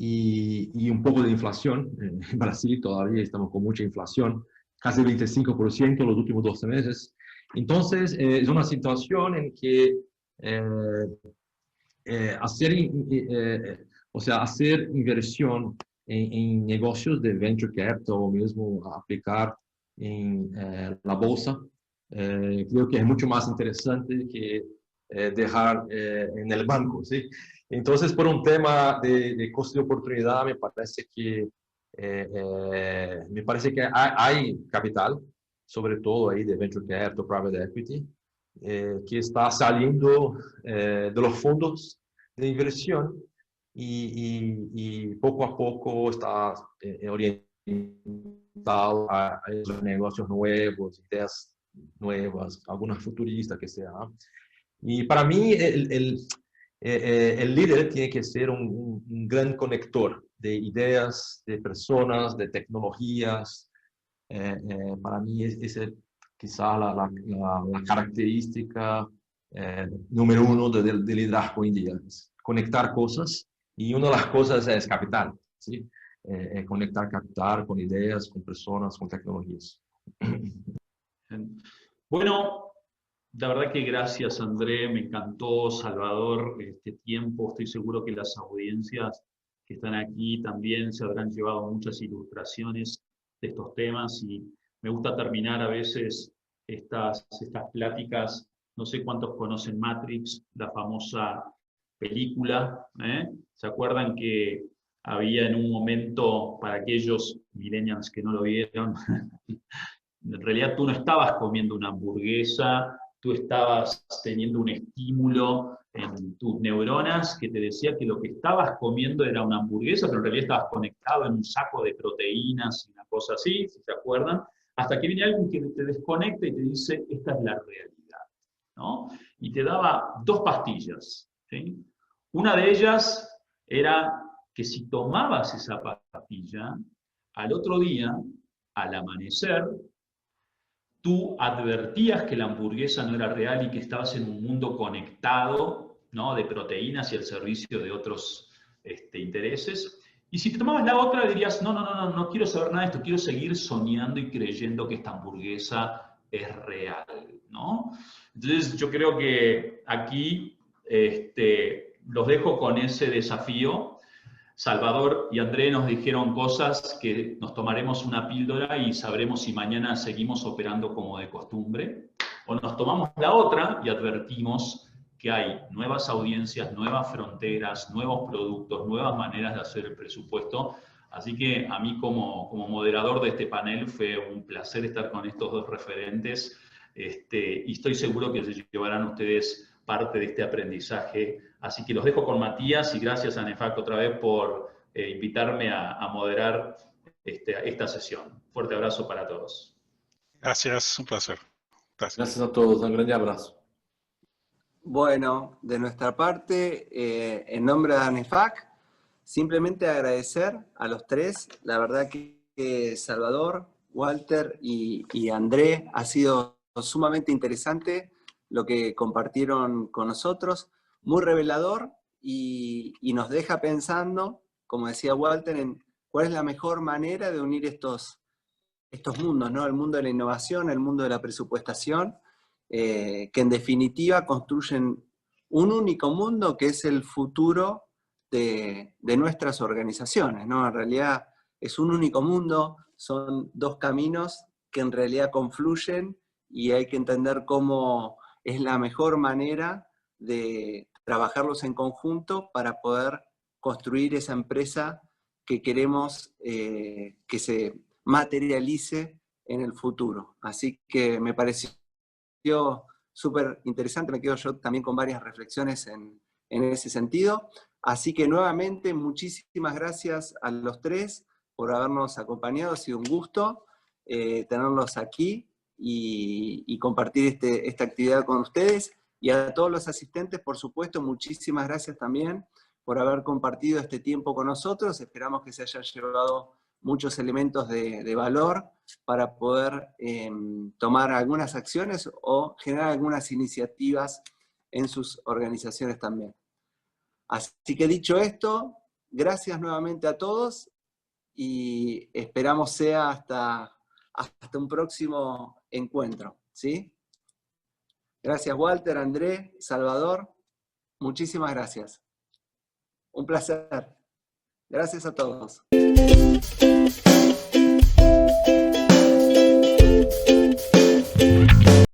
y un poco de inflación. En Brasil todavía estamos con mucha inflación, casi 25% en los últimos 12 meses. Entonces, es una situación en que hacer inversión en negocios de venture capital o mismo aplicar en la bolsa, creo que es mucho más interesante que dejar en el banco, ¿sí? Entonces, por un tema de costo de oportunidad, me parece que hay capital, sobre todo ahí de venture capital, private equity, que está saliendo de los fondos de inversión y poco a poco está orientado a esos negocios nuevos, ideas nuevas, algunas futuristas que sea. Y para mí el líder tiene que ser un gran conector de ideas, de personas, de tecnologías. Para mí esa es quizá la característica número uno del liderazgo hoy en día. Es conectar cosas, y una de las cosas es capital, ¿sí? Conectar capital con ideas, con personas, con tecnologías. Bueno, la verdad que gracias, André, me encantó, Salvador, este tiempo. Estoy seguro que las audiencias que están aquí también se habrán llevado muchas ilustraciones de estos temas, y me gusta terminar a veces estas pláticas. No sé cuántos conocen Matrix, la famosa película, ¿eh? ¿Se acuerdan que había en un momento, para aquellos millennials que no lo vieron, en realidad tú no estabas comiendo una hamburguesa, tú estabas teniendo un estímulo en tus neuronas que te decía que lo que estabas comiendo era una hamburguesa, pero en realidad estabas conectado en un saco de proteínas y una cosa así, si se acuerdan, hasta que viene alguien que te desconecta y te dice, esta es la realidad, ¿no? Y te daba 2 pastillas, ¿sí? Una de ellas era que si tomabas esa pastilla, al otro día, al amanecer, tú advertías que la hamburguesa no era real y que estabas en un mundo conectado, ¿no?, de proteínas y al servicio de otros intereses. Y si te tomabas la otra, dirías, no quiero saber nada de esto, quiero seguir soñando y creyendo que esta hamburguesa es real, ¿no? Entonces yo creo que aquí los dejo con ese desafío. Salvador y André nos dijeron cosas que nos tomaremos una píldora y sabremos si mañana seguimos operando como de costumbre, o nos tomamos la otra y advertimos que hay nuevas audiencias, nuevas fronteras, nuevos productos, nuevas maneras de hacer el presupuesto. Así que a mí como moderador de este panel fue un placer estar con estos 2 referentes, y estoy seguro que se llevarán ustedes parte de este aprendizaje. Así que los dejo con Matías, y gracias a NEFAC otra vez por invitarme a moderar esta sesión. Fuerte abrazo para todos. Gracias, un placer. Gracias a todos, un gran abrazo. Bueno, de nuestra parte, en nombre de ANEFAC, simplemente agradecer a los 3. La verdad que Salvador, Walter y André, ha sido sumamente interesante lo que compartieron con nosotros, muy revelador, y nos deja pensando, como decía Walter, en cuál es la mejor manera de unir estos mundos, ¿no? El mundo de la innovación, el mundo de la presupuestación, que en definitiva construyen un único mundo que es el futuro de nuestras organizaciones, ¿no? En realidad es un único mundo, son 2 caminos que en realidad confluyen, y hay que entender cómo es la mejor manera de trabajarlos en conjunto para poder construir esa empresa que queremos que se materialice en el futuro. Así que me pareció súper interesante, me quedo yo también con varias reflexiones en ese sentido. Así que nuevamente, muchísimas gracias a los 3 por habernos acompañado, ha sido un gusto tenerlos aquí y compartir esta actividad con ustedes. Y a todos los asistentes, por supuesto, muchísimas gracias también por haber compartido este tiempo con nosotros. Esperamos que se hayan llevado muchos elementos de valor para poder tomar algunas acciones o generar algunas iniciativas en sus organizaciones también. Así que dicho esto, gracias nuevamente a todos y esperamos sea hasta un próximo encuentro, ¿sí? Gracias, Walter, André, Salvador. Muchísimas gracias. Un placer. Gracias a todos.